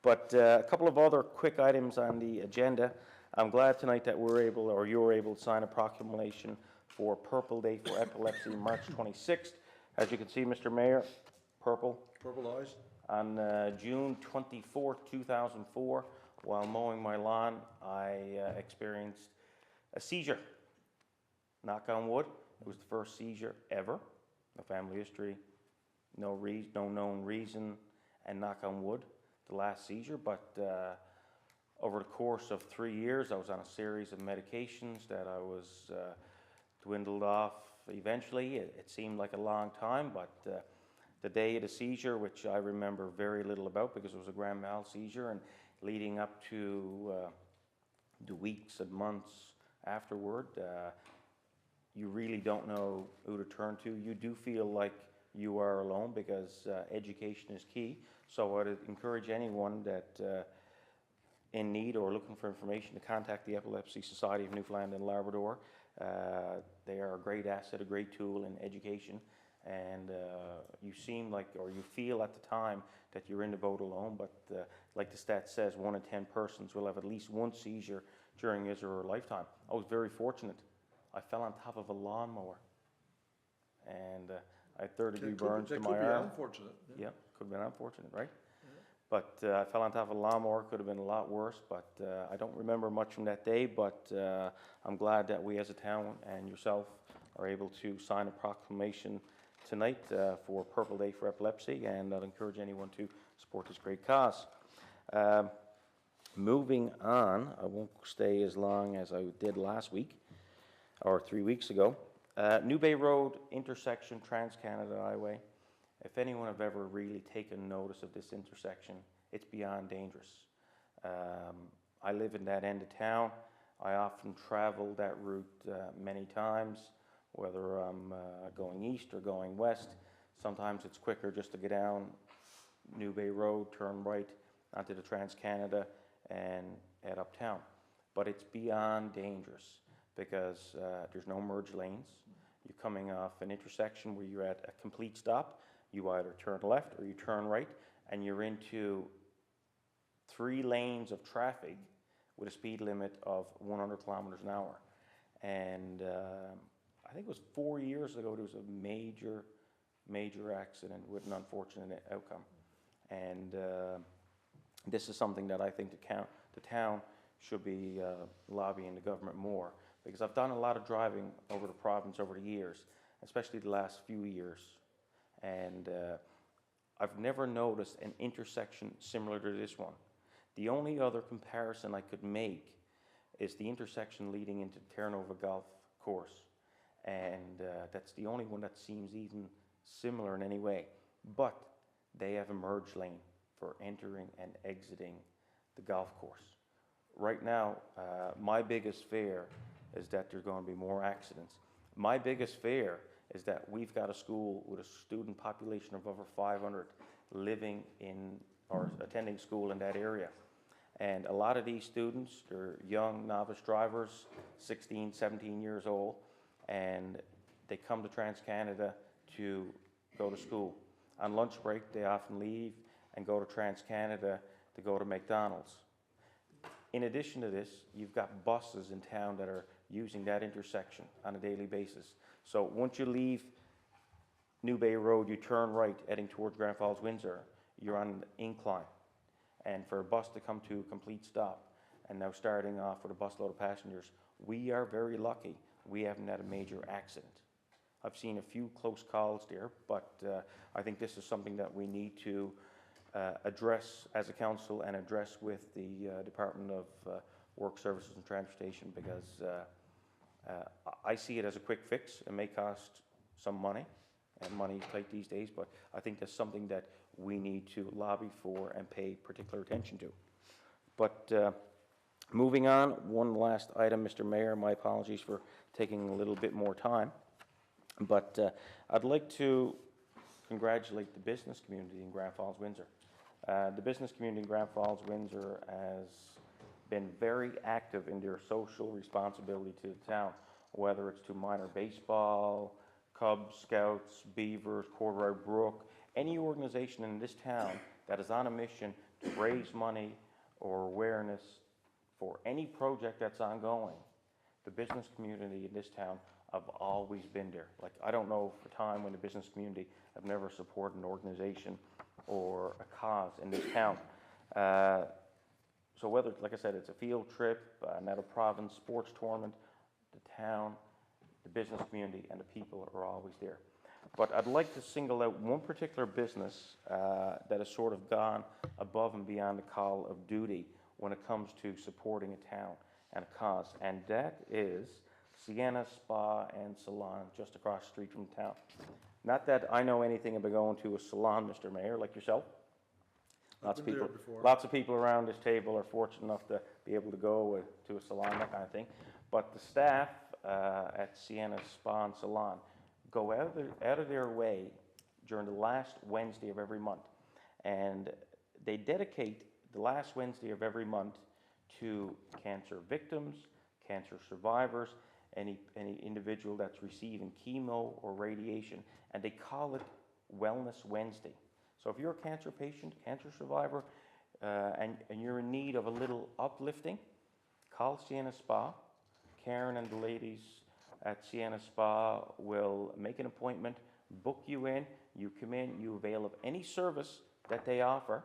But a couple of other quick items on the agenda. I'm glad tonight that we're able, or you're able, to sign a proclamation for Purple Day for Epilepsy, March 26th. As you can see, Mr. Mayor, purple. Purple eyes. On June 24th, 2004, while mowing my lawn, I experienced a seizure. Knock on wood, it was the first seizure ever. No family history, no known reason, and knock on wood, the last seizure. But over the course of 3 years, I was on a series of medications that I was dwindled off eventually. It seemed like a long time, but the day of the seizure, which I remember very little about because it was a grand mal seizure, and leading up to the weeks and months afterward, you really don't know who to turn to. You do feel like you are alone because education is key. So I'd encourage anyone that in need or looking for information to contact the Epilepsy Society of Newfoundland and Labrador. They are a great asset, a great tool in education. And you seem like, or you feel at the time that you're in the boat alone, but like the stat says, 1 in 10 persons will have at least one seizure during his or her lifetime. I was very fortunate. I fell on top of a lawnmower, and I had third-degree burns to my That could be arm. unfortunate. Yeah, could have been unfortunate, right? But I fell on top of a lawnmower, could have been a lot worse, but I don't remember much from that day, but I'm glad that we as a town and yourself are able to sign a proclamation tonight for Purple Day for Epilepsy, and I'd encourage anyone to support this great cause. Moving on, I won't stay as long as I did last week, or 3 weeks ago. New Bay Road intersection, Trans-Canada Highway. If anyone have ever really taken notice of this intersection, it's beyond dangerous. I live in that end of town. I often travel that route many times, whether I'm going east or going west. Sometimes it's quicker just to get down New Bay Road, turn right onto the Trans-Canada and head uptown. But it's beyond dangerous because there's no merge lanes. You're coming off an intersection where you're at a complete stop. You either turn left or you turn right, and you're into 3 lanes of traffic with a speed limit of 100 kilometers an hour. And I think it was 4 years ago, there was a major accident with an unfortunate outcome. And this is something that I think the town should be lobbying the government more, because I've done a lot of driving over the province over the years, especially the last few years. And I've never noticed an intersection similar to this one. The only other comparison I could make is the intersection leading into Terranova Golf Course. And that's the only one that seems even similar in any way. But they have a merge lane for entering and exiting the golf course. Right now, my biggest fear is that there's going to be more accidents. My biggest fear is that we've got a school with a student population of over 500 living in or attending school in that area. And a lot of these students, they're young novice drivers, 16, 17 years old, and they come to TransCanada to go to school. On lunch break, they often leave and go to TransCanada to go to McDonald's. In addition to this, you've got buses in town that are using that intersection on a daily basis. So once you leave New Bay Road, you turn right heading towards Grand Falls-Windsor, you're on an incline. And for a bus to come to a complete stop, and now starting off with a busload of passengers, we are very lucky we haven't had a major accident. I've seen a few close calls there, but I think this is something that we need to address as a council and address with the Department of Work Services and Transportation, because I see it as a quick fix. It may cost some money, and money is tight these days, but I think that's something that we need to lobby for and pay particular attention to. But moving on, one last item, Mr. Mayor, my apologies for taking a little bit more time, but I'd like to congratulate the business community in Grand Falls-Windsor. The business community in Grand Falls-Windsor has been very active in their social responsibility to the town, whether it's to minor baseball, Cubs, Scouts, Beavers, Corduroy Brook, any organization in this town that is on a mission to raise money or awareness for any project that's ongoing. The business community in this town have always been there. Like, I don't know of a time when the business community have never supported an organization or a cause in this town. So whether, like I said, it's a field trip, an out-of-province sports tournament, the town, the business community, and the people are always there. But I'd like to single out one particular business that has sort of gone above and beyond the call of duty when it comes to supporting a town and a cause, and that is Sienna Spa and Salon just across the street from town. Not that I know anything about going to a salon, Mr. Mayor, like yourself. Lots of people around this table are fortunate enough to be able to go to a salon, that kind of thing. But the staff at Sienna Spa and Salon go out of their way during the last Wednesday of every month, and they dedicate the last Wednesday of every month to cancer victims, cancer survivors, any individual that's receiving chemo or radiation, and they call it Wellness Wednesday. So if you're a cancer patient, cancer survivor, and you're in need of a little uplifting, call Sienna Spa. Karen and the ladies at Sienna Spa will make an appointment, book you in, you come in, you avail of any service that they offer,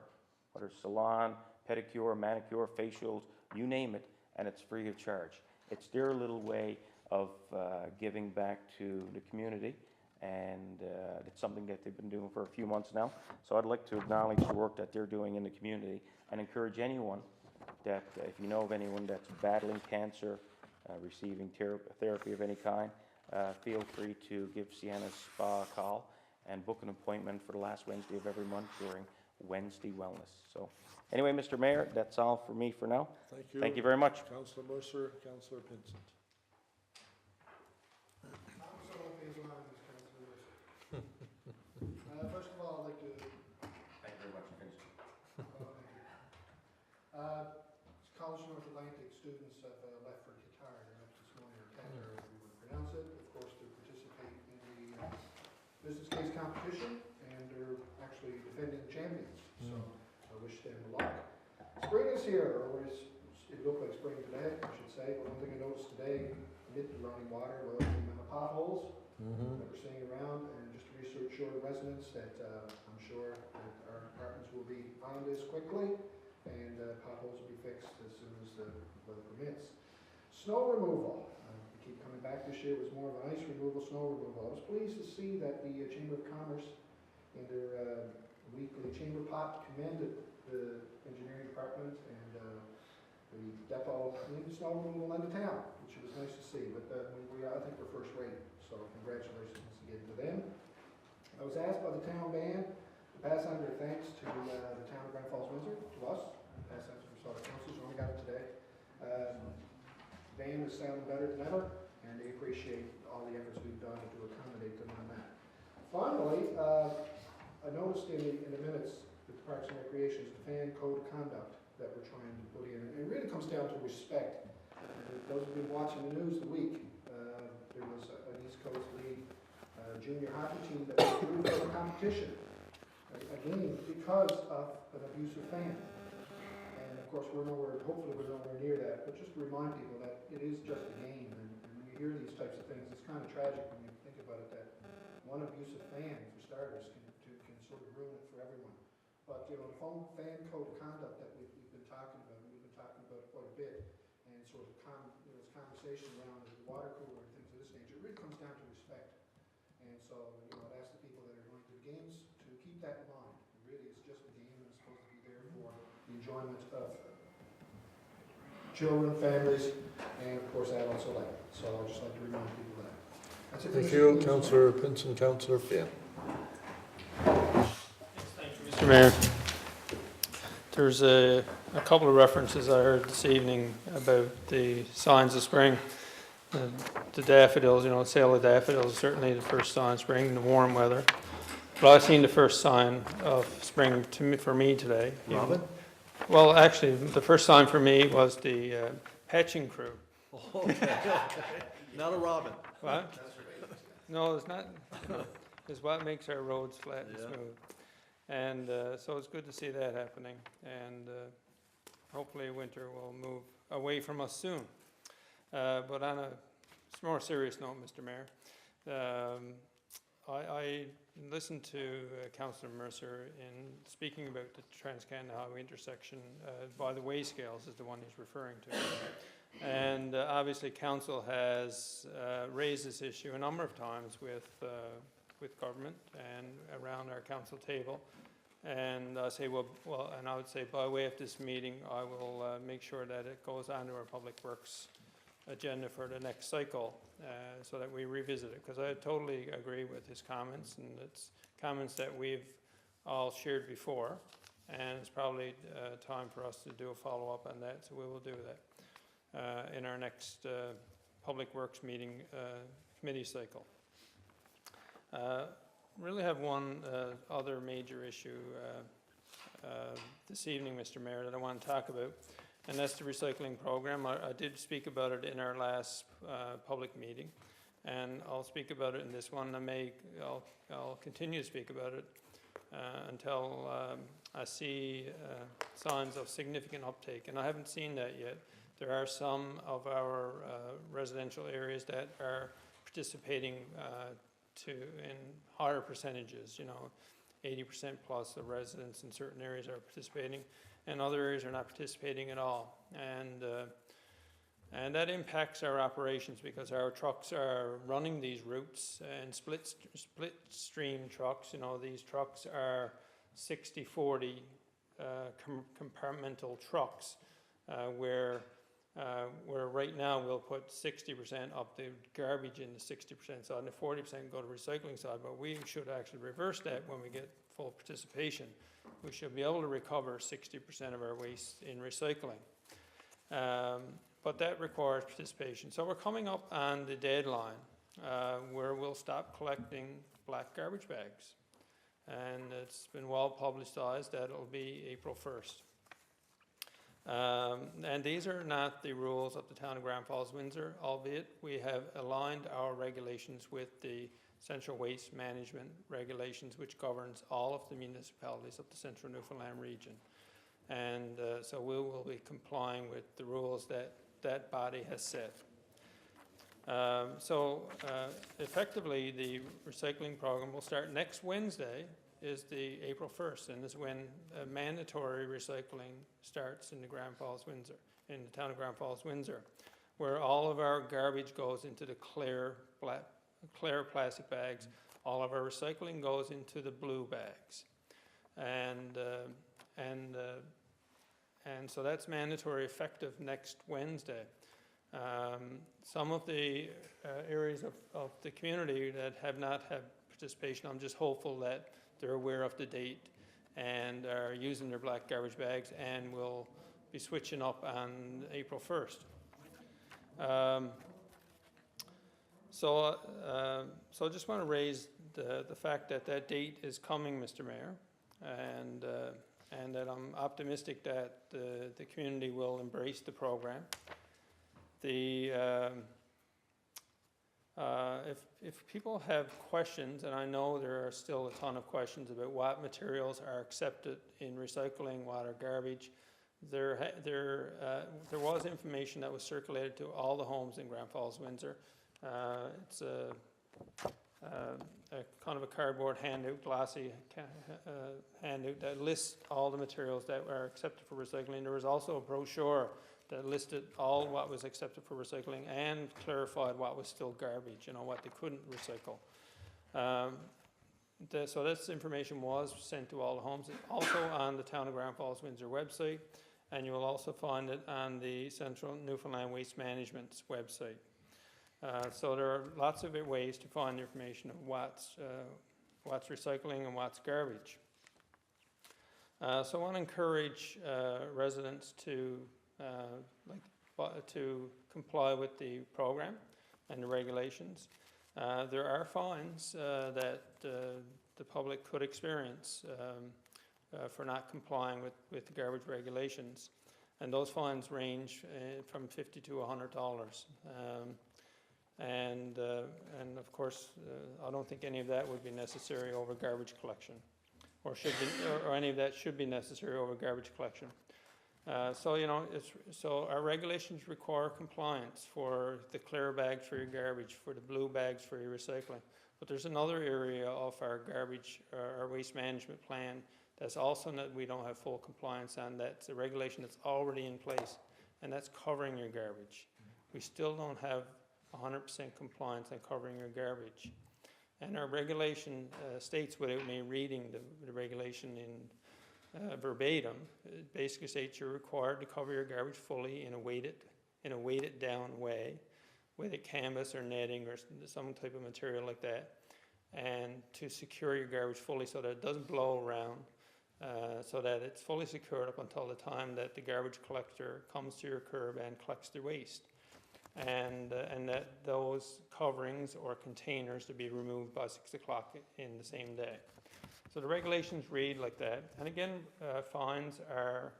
whether it's salon, pedicure, manicure, facials, you name it, and it's free of charge. It's their little way of giving back to the community, and it's something that they've been doing for a few months now. So I'd like to acknowledge the work that they're doing in the community and encourage anyone that, if you know of anyone that's battling cancer, receiving therapy of any kind, feel free to give Sienna Spa a call and book an appointment for the last Wednesday of every month during Wednesday Wellness. So anyway, Mr. Mayor, that's all for me for now. Thank you. Thank you very much. Councillor Mercer, Councillor Pinsent. First of all, I'd like to, Thank you very much. College North Atlantic students have left for Qatar. They're up this morning, or Qatar, however you would pronounce it, of course, to participate in the business case competition, and they're actually defending champions. So I wish them luck. Spring is here, or it looked like spring today, I should say. But one thing I noticed today, amid the running water, was the amount of potholes that we're seeing around, and just to reassure the residents that I'm sure that our departments will be on this quickly, and potholes will be fixed as soon as the weather permits. Snow removal. We keep coming back this year. It was more of an ice removal, snow removal. I was pleased to see that the Chamber of Commerce, in their weekly chamber pot, commended the engineering department and the depot in the snow removal in the town, which was nice to see. But I think we're first rate, so congratulations again to them. I was asked by the town band to pass on their thanks to the town of Grand Falls-Windsor, to us, pass on to our councils, we only got it today. Band is sounding better than ever, and they appreciate all the efforts we've done to accommodate them on that. Finally, I noticed in the minutes that the Parks and Recreation is the fan code of conduct. that we're trying to put in. And it really comes down to respect. Those who've been watching the news the week, there was an East Coast League junior hockey team that was moved from a competition, again, because of an abusive fan. And of course, hopefully we're nowhere near that, but just to remind people that it is just a game, and when you hear these types of things, it's kind of tragic when you think about it, that one abusive fan, for starters, can sort of ruin it for everyone. But, the fan code of conduct that we've been talking about, and we've been talking about quite a bit, and sort of this conversation around the water cooler and things of this nature, it really comes down to respect. And so, I'd ask the people that are going to the games to keep that in mind. Really, it's just a game, and it's supposed to be there for the enjoyment of children, families, and of course adults alike. So I'd just like to remind people that. That's it. Thank you, Councillor Pinsent. Councillor Finn. Thank you, Mr. Mayor. There's a couple of references I heard this evening about the signs of spring. The daffodils, sale of daffodils is certainly the first sign of spring in the warm weather. But I've seen the first sign of spring for me today. Robin? Well, actually, the first sign for me was the patching crew. Okay. Not a robin. What? No, it's not. It's what makes our roads flat and smooth. And so it's good to see that happening. And hopefully winter will move away from us soon. But on a more serious note, Mr. Mayor, I listened to Councillor Mercer in speaking about the Trans-Canada Highway intersection by the weigh scales is the one he's referring to. And obviously Council has raised this issue a number of times with government and around our council table. And I say, and I would say by way of this meeting, I will make sure that it goes onto our Public Works agenda for the next cycle so that we revisit it, because I totally agree with his comments, and it's comments that we've all shared before, and it's probably time for us to do a follow-up on that, so we will do that in our next Public Works meeting committee cycle. Really have one other major issue this evening, Mr. Mayor, that I want to talk about. And that's the recycling program. I did speak about it in our last public meeting, and I'll speak about it in this one. I'll continue to speak about it until I see signs of significant uptake, and I haven't seen that yet. There are some of our residential areas that are participating in higher percentages. 80% plus of residents in certain areas are participating, and other areas are not participating at all. And that impacts our operations because our trucks are running these routes, and split stream trucks. These trucks are 60-40 compartmental trucks, where right now we'll put 60% of the garbage in the 60% side, and the 40% go to recycling side. But we should actually reverse that when we get full participation. We should be able to recover 60% of our waste in recycling. But that requires participation. So we're coming up on the deadline where we'll stop collecting black garbage bags. And it's been well publicized that it'll be April 1st. And these are not the rules of the town of Grand Falls-Windsor, albeit we have aligned our regulations with the Central Waste Management Regulations, which governs all of the municipalities of the Central Newfoundland region. And so we will be complying with the rules that that body has set. Effectively, the recycling program will start next Wednesday, is the April 1st, and is when mandatory recycling starts in the Grand Falls-Windsor, in the town of Grand Falls-Windsor, where all of our garbage goes into the clear plastic bags. All of our recycling goes into the blue bags, and so that's mandatory effective next Wednesday. Some of the areas of the community that have not had participation, I'm just hopeful that they're aware of the date and are using their black garbage bags and will be switching up on April 1st. So I just want to raise the fact that that date is coming, Mr. Mayor, and and that I'm optimistic that the community will embrace the program. If people have questions, and I know there are still a ton of questions about what materials are accepted in recycling, what are garbage, there was information that was circulated to all the homes in Grand Falls-Windsor. It's a kind of a cardboard handout, glossy handout that lists all the materials that are accepted for recycling. There was also a brochure that listed all what was accepted for recycling and clarified what was still garbage, what they couldn't recycle. So this information was sent to all the homes. It's also on the Town of Grand Falls-Windsor website, and you will also find it on the Central Newfoundland Waste Management's website. So there are lots of ways to find the information of what's recycling and what's garbage. So I want to encourage residents to comply with the program and the regulations. There are fines that the public could experience for not complying with the garbage regulations, and those fines range from $50 to $100. And of course, I don't think any of that would be necessary over garbage collection, or any of that should be necessary over garbage collection. So our regulations require compliance for the clear bags for your garbage, for the blue bags for your recycling. But there's another area of our garbage, our waste management plan, that's also that we don't have full compliance on. That's a regulation that's already in place, and that's covering your garbage. We still don't have 100% compliance on covering your garbage. And our regulation states, without me reading the regulation in verbatim, it basically states you're required to cover your garbage fully in a weighted down way, with a canvas or netting or some type of material like that, and to secure your garbage fully so that it doesn't blow around, so that it's fully secured up until the time that the garbage collector comes to your curb and collects the waste. And that those coverings or containers to be removed by 6 o'clock in the same day. So the regulations read like that. And again, fines are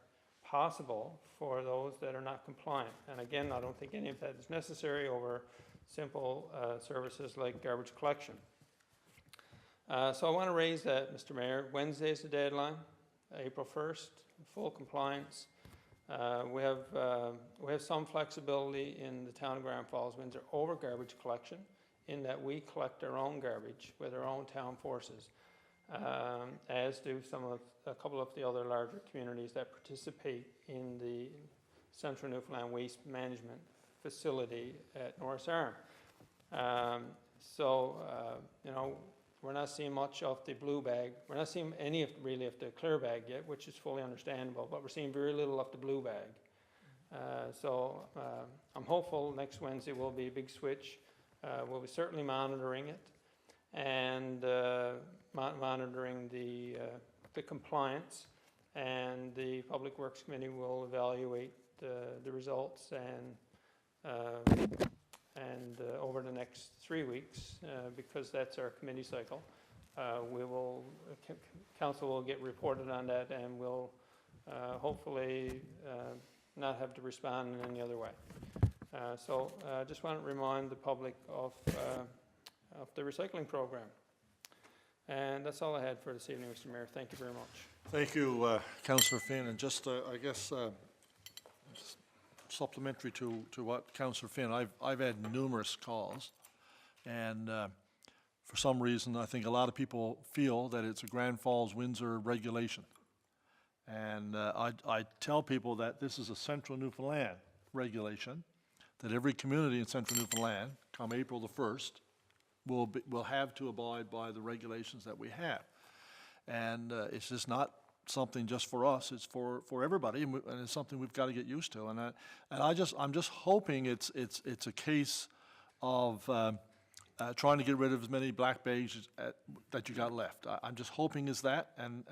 possible for those that are not compliant. And again, I don't think any of that is necessary over simple services like garbage collection. So I want to raise that, Mr. Mayor. Wednesday is the deadline, April 1st, full compliance. We have some flexibility in the Town of Grand Falls-Windsor over garbage collection, in that we collect our own garbage with our own town forces, as do a couple of the other larger communities that participate in the Central Newfoundland Waste Management Facility at North Arm. We're not seeing much of the blue bag. We're not seeing any of the clear bag yet, which is fully understandable, but we're seeing very little of the blue bag. I'm hopeful next Wednesday will be a big switch. We'll be certainly monitoring it and monitoring the compliance, and the Public Works Committee will evaluate the results and over the next 3 weeks, because that's our committee cycle, council will get reported on that, and will hopefully not have to respond in any other way. So I just want to remind the public of the recycling program. And that's all I had for this evening, Mr. Mayor. Thank you very much. Thank you, Councillor Finn. And just, I guess, supplementary to what Councillor Finn, I've had numerous calls, and for some reason I think a lot of people feel that it's a Grand Falls-Windsor regulation, and I tell people that this is a Central Newfoundland regulation, that every community in Central Newfoundland come April the 1st will have to abide by the regulations that we have, and it's just not something just for us, it's for everybody, and it's something we've got to get used to. And I'm just hoping it's a case of trying to get rid of as many black bags that you got left. I'm just hoping is that, and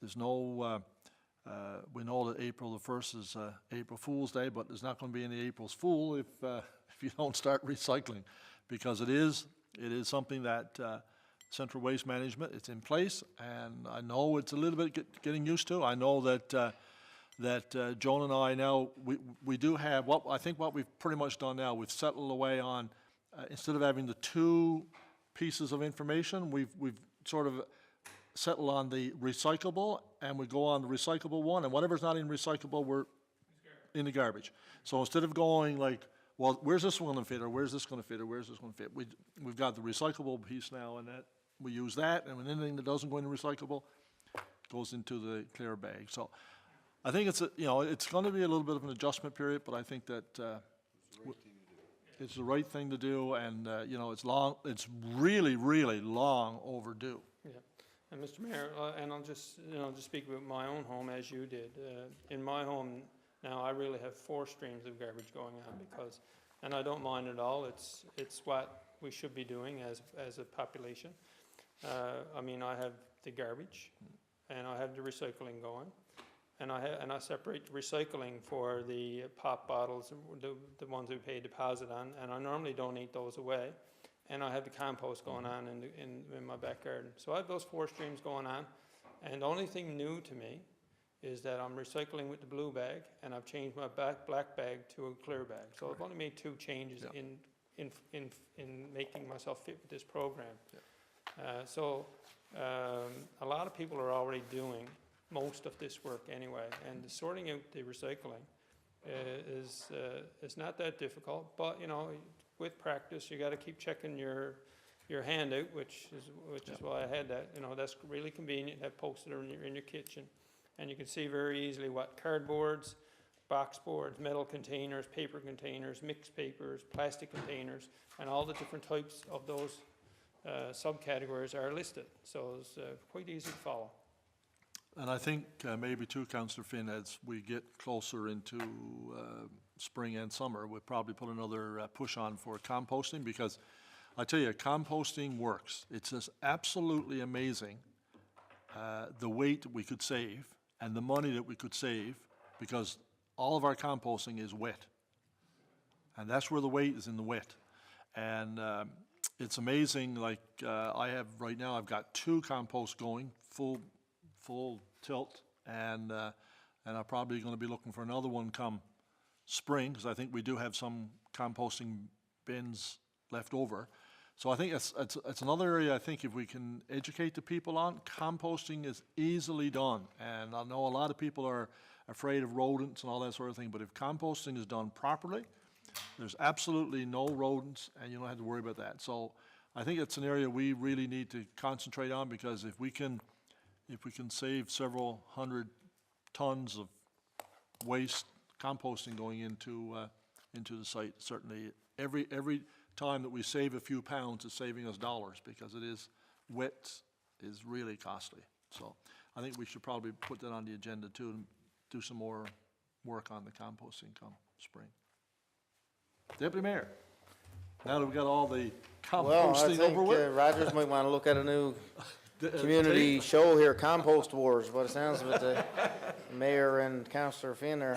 there's no, we know that April the 1st is April Fool's Day, but there's not going to be any April's Fool if you don't start recycling, because it is something that central waste management. It's in place, and I know it's a little bit getting used to. I know that Joan and I now, we do have, I think what we've pretty much done now, we've settled away on, instead of having the two pieces of information, we've sort of settled on the recyclable, and we go on the recyclable one, and whatever's not in recyclable, we're in the garbage. So instead of going like, well, where's this one gonna fit, or where's this gonna fit, or where's this gonna fit, we've got the recyclable piece now, and that, we use that, and when anything that doesn't go into recyclable goes into the clear bag. So I think it's it's gonna be a little bit of an adjustment period, but I think that, it's the right thing to do, and, it's really, really long overdue. Yeah. And Mr. Mayor, and I'll just, just speak about my own home as you did. In my home now, I really have 4 streams of garbage going on because, and I don't mind at all. It's what we should be doing as a population. I mean, I have the garbage, and I have the recycling going, and I separate the recycling for the pop bottles, the ones we pay deposit on, and I normally donate those away. And I have the compost going on in my back garden. So I have those 4 streams going on, and the only thing new to me is that I'm recycling with the blue bag, and I've changed my black bag to a clear bag. So I've only made 2 changes in making myself fit with this program. A lot of people are already doing most of this work anyway, and the sorting out the recycling is not that difficult, but with practice, you got to keep checking your hand out, which is why I had that. That's really convenient. Have posted in your kitchen, and you can see very easily what cardboards, box boards, metal containers, paper containers, mixed papers, plastic containers, and all the different types of those subcategories are listed. So it's quite easy to follow. And I think maybe too, Councillor Finn, as we get closer into spring and summer, we'll probably put another push on for composting, because I tell you, composting works. It's just absolutely amazing the weight we could save and the money that we could save, because all of our composting is wet. And that's where the weight is, in the wet. And it's amazing, like I have right now, I've got 2 composts going, full tilt, and I'm probably going to be looking for another one come spring, because I think we do have some composting bins left over. So I think it's another area I think if we can educate the people on. Composting is easily done, and I know a lot of people are afraid of rodents and all that sort of thing, but if composting is done properly, there's absolutely no rodents, and you don't have to worry about that. So I think it's an area we really need to concentrate on, because if we can save several hundred tons of waste composting going into the site, certainly every time that we save a few pounds, it's saving us dollars, because wet is really costly. So I think we should probably put that on the agenda too, and do some more work on the composting come spring. Deputy Mayor, now that we've got all the composting over with. Rogers might want to look at a new community show here, Compost Wars. What it sounds like, the mayor and Councillor Finn are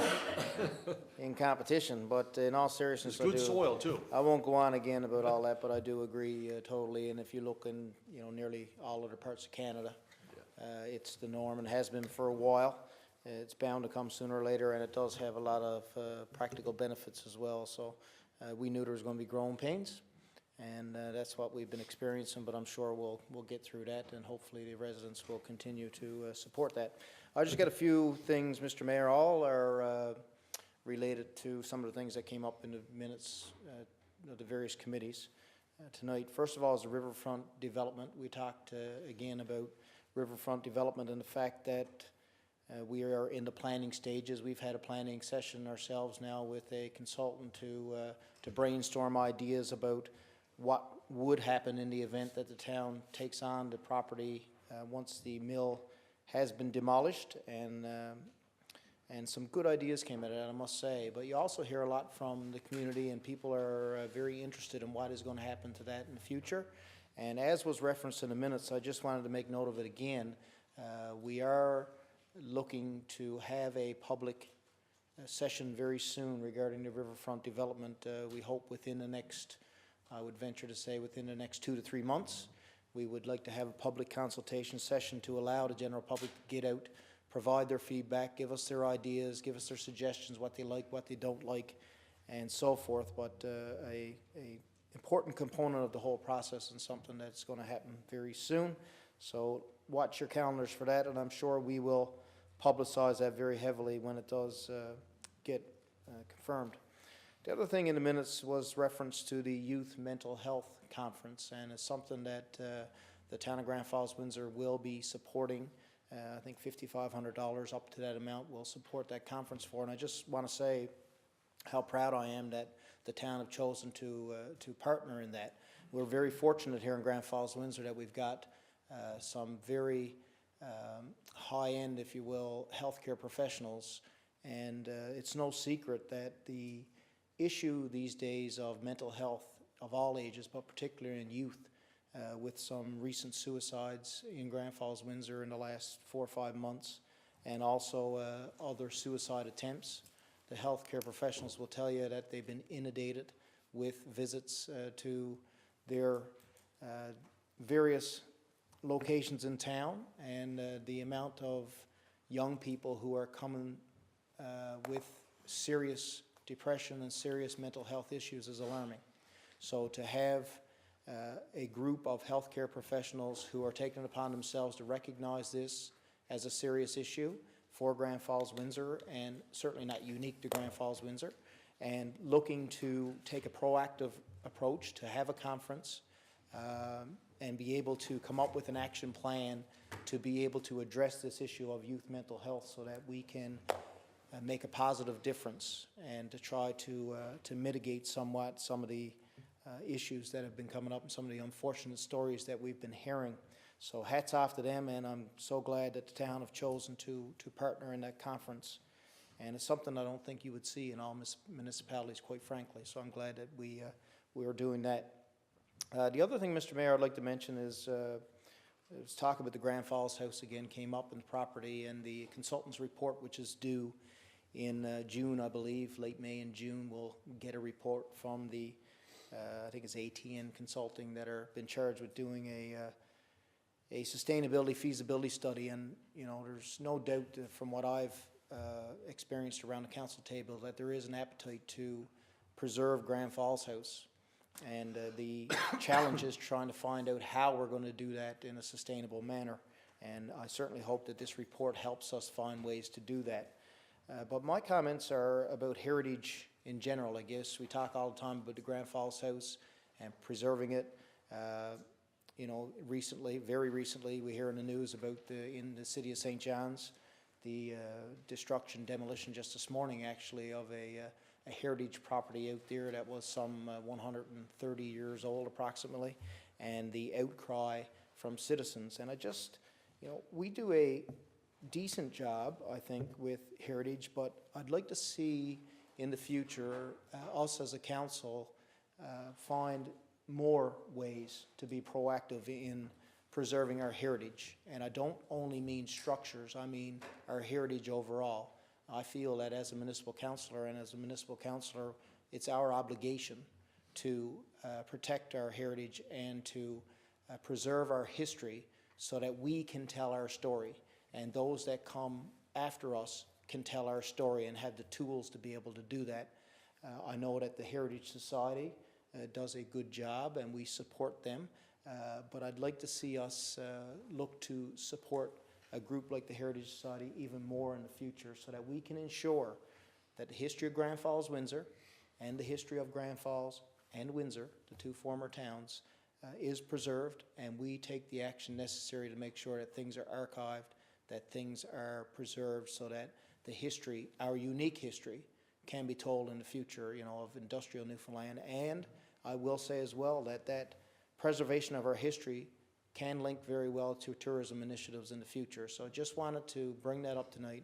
in competition. But in all seriousness, It's good soil too. I won't go on again about all that, but I do agree totally. And if you look in, nearly all other parts of Canada, it's the norm and has been for a while. It's bound to come sooner or later, and it does have a lot of practical benefits as well. So we knew there was going to be growing pains, and that's what we've been experiencing, but I'm sure we'll get through that, and hopefully the residents will continue to support that. I just got a few things, Mr. Mayor. All are related to some of the things that came up in the minutes of the various committees tonight. First of all is the riverfront development. We talked again about riverfront development and the fact that we are in the planning stages. We've had a planning session ourselves now with a consultant to brainstorm ideas about what would happen in the event that the town takes on the property once the mill has been demolished, and some good ideas came out of that, I must say. But you also hear a lot from the community, and people are very interested in what is going to happen to that in the future. And as was referenced in the minutes, I just wanted to make note of it again. We are looking to have a public session very soon regarding the riverfront development. We hope within the next, I would venture to say within the next 2 to 3 months. We would like to have a public consultation session to allow the general public to get out, provide their feedback, give us their ideas, give us their suggestions, what they like, what they don't like, and so forth. But a important component of the whole process and something that's going to happen very soon. So watch your calendars for that, and I'm sure we will publicize that very heavily when it does get confirmed. The other thing in the minutes was reference to the Youth Mental Health Conference, and it's something that the town of Grand Falls-Windsor will be supporting. I think $5,500 up to that amount will support that conference for. And I just want to say how proud I am that the town have chosen to partner in that. We're very fortunate here in Grand Falls-Windsor that we've got some very high-end, if you will, healthcare professionals, and it's no secret that the issue these days of mental health of all ages, but particularly in youth, with some recent suicides in Grand Falls-Windsor in the last 4 or 5 months, and also other suicide attempts. The healthcare professionals will tell you that they've been inundated with visits to their various locations in town, and the amount of young people who are coming with serious depression and serious mental health issues is alarming. So to have a group of healthcare professionals who are taking it upon themselves to recognize this as a serious issue for Grand Falls-Windsor, and certainly not unique to Grand Falls-Windsor, and looking to take a proactive approach to have a conference and be able to come up with an action plan to be able to address this issue of youth mental health so that we can make a positive difference and to try to mitigate somewhat some of the issues that have been coming up and some of the unfortunate stories that we've been hearing. So hats off to them, and I'm so glad that the town have chosen to partner in that conference. And it's something I don't think you would see in all municipalities, quite frankly. So I'm glad that we are doing that. The other thing, Mr. Mayor, I'd like to mention is let's talk about the Grand Falls House again came up in the property, and the consultant's report, which is due in June, I believe, late May and June. We'll get a report from the, I think it's ATN Consulting that are been charged with doing a sustainability feasibility study. And, you know, there's no doubt that from what I've experienced around the council table that there is an appetite to preserve Grand Falls House. And the challenge is trying to find out how we're going to do that in a sustainable manner. And I certainly hope that this report helps us find ways to do that. But my comments are about heritage in general, I guess. We talk all the time about the Grand Falls House and preserving it. You know, recently, very recently, we hear in the news about in the city of St. John's, the destruction, demolition just this morning actually of a heritage property out there that was some 130 years old approximately, and the outcry from citizens. And I just, you know, we do a decent job, I think, with heritage, but I'd like to see in the future us as a council find more ways to be proactive in preserving our heritage. And I don't only mean structures, I mean our heritage overall. I feel that as a municipal councilor it's our obligation to protect our heritage and to preserve our history so that we can tell our story, and those that come after us can tell our story and have the tools to be able to do that. I know that the Heritage Society does a good job, and we support them, but I'd like to see us look to support a group like the Heritage Society even more in the future so that we can ensure that the history of Grand Falls-Windsor and the history of Grand Falls and Windsor, the two former towns, is preserved, and we take the action necessary to make sure that things are archived, that things are preserved so that the history, our unique history, can be told in the future, you know, of industrial Newfoundland. And I will say as well that that preservation of our history can link very well to tourism initiatives in the future. So I just wanted to bring that up tonight,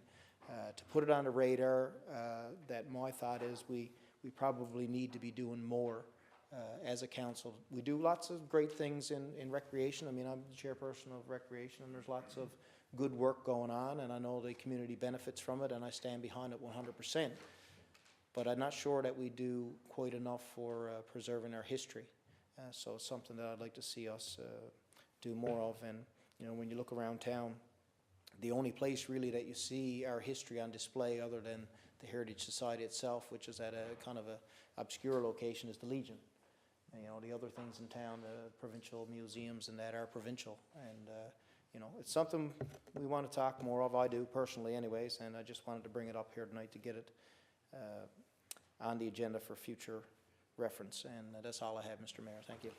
to put it on the radar, that my thought is we probably need to be doing more as a council. We do lots of great things in recreation. I mean, I'm the chairperson of recreation, and there's lots of good work going on, and I know the community benefits from it, and I stand behind it 100%. But I'm not sure that we do quite enough for preserving our history. So it's something that I'd like to see us do more of. And, when you look around town, the only place really that you see our history on display other than the Heritage Society itself, which is at a kind of a obscure location, is the Legion. And, the other things in town, the provincial museums and that are provincial. And, it's something we want to talk more of. I do personally anyways, and I just wanted to bring it up here tonight to get it on the agenda for future reference. And that's all I have, Mr. Mayor. Thank you.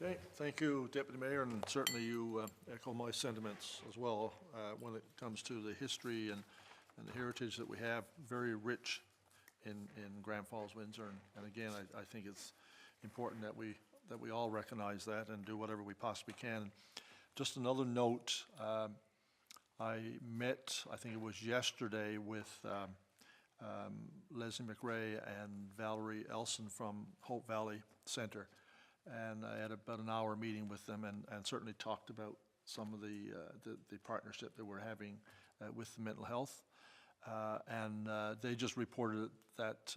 Okay, thank you, Deputy Mayor, and certainly you echo my sentiments as well when it comes to the history and the heritage that we have, very rich in Grand Falls-Windsor. And again, I think it's important that we all recognize that and do whatever we possibly can. Just another note, I met, I think it was yesterday, with Leslie McRae and Valerie Elson from Hope Valley Center. And I had about an hour meeting with them and certainly talked about some of the partnership that we're having with the mental health. And they just reported that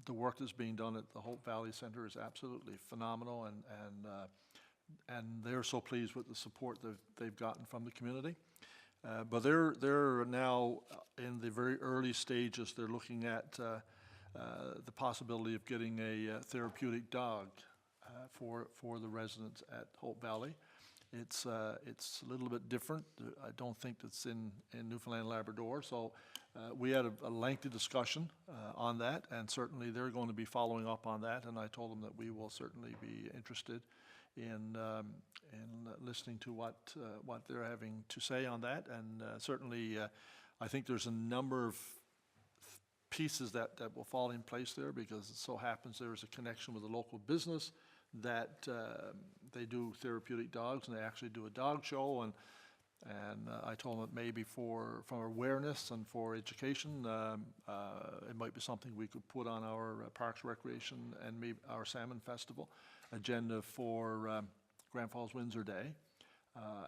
the work that's being done at the Hope Valley Center is absolutely phenomenal, and they're so pleased with the support that they've gotten from the community. But they're now in the very early stages. They're looking at the possibility of getting a therapeutic dog for the residents at Hope Valley. It's a little bit different. I don't think it's in Newfoundland and Labrador. So we had a lengthy discussion on that, and certainly they're going to be following up on that. And I told them that we will certainly be interested in listening to what they're having to say on that. And certainly, I think there's a number of pieces that will fall in place there, because it so happens there is a connection with a local business that they do therapeutic dogs, and they actually do a dog show. And I told them that maybe for awareness and for education, it might be something we could put on our Parks Recreation and maybe our Salmon Festival agenda for Grand Falls-Windsor Day.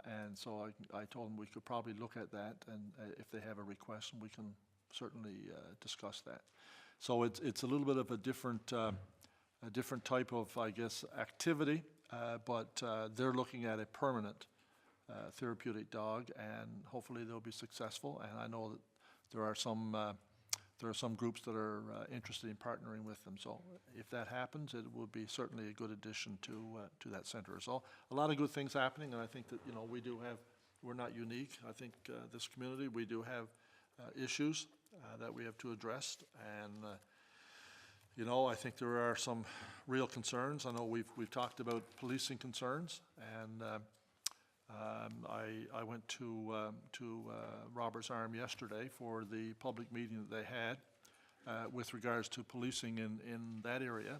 And so I told them we could probably look at that, and if they have a request, we can certainly discuss that. So it's a little bit of a different type of, I guess, activity, but they're looking at a permanent therapeutic dog, and hopefully they'll be successful. And I know that there are some groups that are interested in partnering with them. So if that happens, it will be certainly a good addition to that center. So a lot of good things happening, and I think that we're not unique. I think this community, we do have issues that we have to address, and I think there are some real concerns. I know we've talked about policing concerns, and I went to Robert's Arm yesterday for the public meeting that they had with regards to policing in that area,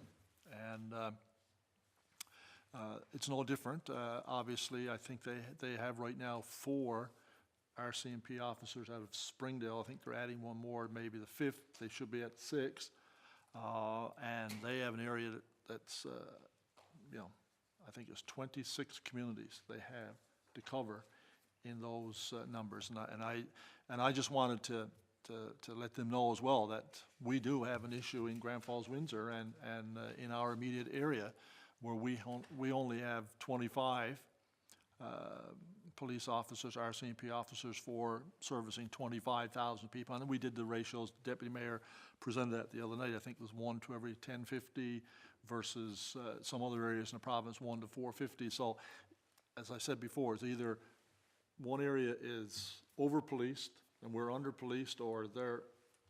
and it's no different. Obviously, I think they have right now 4 RCMP officers out of Springdale. I think they're adding one more, maybe the 5th. They should be at 6. And they have an area that's, I think it's 26 communities they have to cover in those numbers. And I just wanted to let them know as well that we do have an issue in Grand Falls-Windsor and in our immediate area where we only have 25 police officers, RCMP officers, for servicing 25,000 people. And we did the ratios. The Deputy Mayor presented that the other night. I think it was 1 to every 1050 versus some other areas in the province, 1 to 450. So, as I said before, it's either one area is over-policed and we're under-policed, or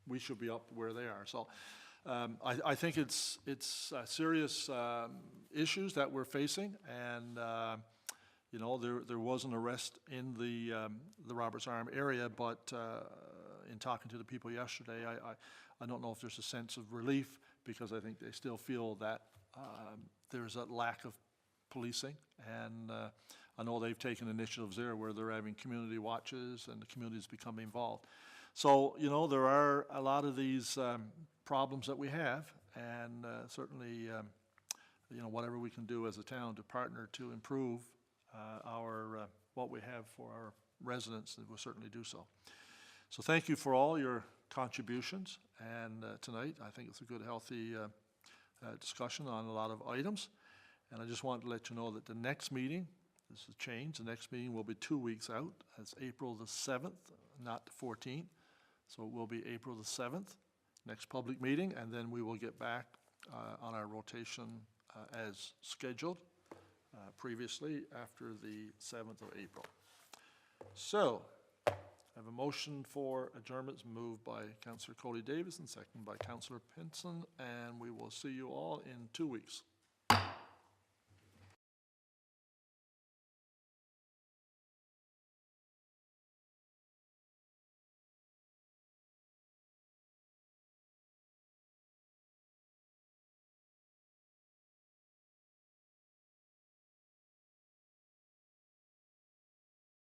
we should be up where they are. So I think it's serious issues that we're facing, and there was an arrest in the Roberts Arm area, but in talking to the people yesterday, I don't know if there's a sense of relief, because I think they still feel that there's a lack of policing, and I know they've taken initiatives there where they're having community watches and the community's becoming involved. So, there are a lot of these problems that we have, and certainly, whatever we can do as a town to partner to improve what we have for our residents, we'll certainly do so. So thank you for all your contributions, and tonight I think it's a good, healthy discussion on a lot of items. And I just want to let you know that the next meeting This has changed. The next meeting will be 2 weeks out. It's April the 7th, not the 14th. So it will be April the 7th, next public meeting, and then we will get back on our rotation as scheduled previously after the 7th of April. So, I have a motion for adjournments moved by Councillor Coady-Davis and seconded by Councillor Pinsent, and we will see you all in 2 weeks.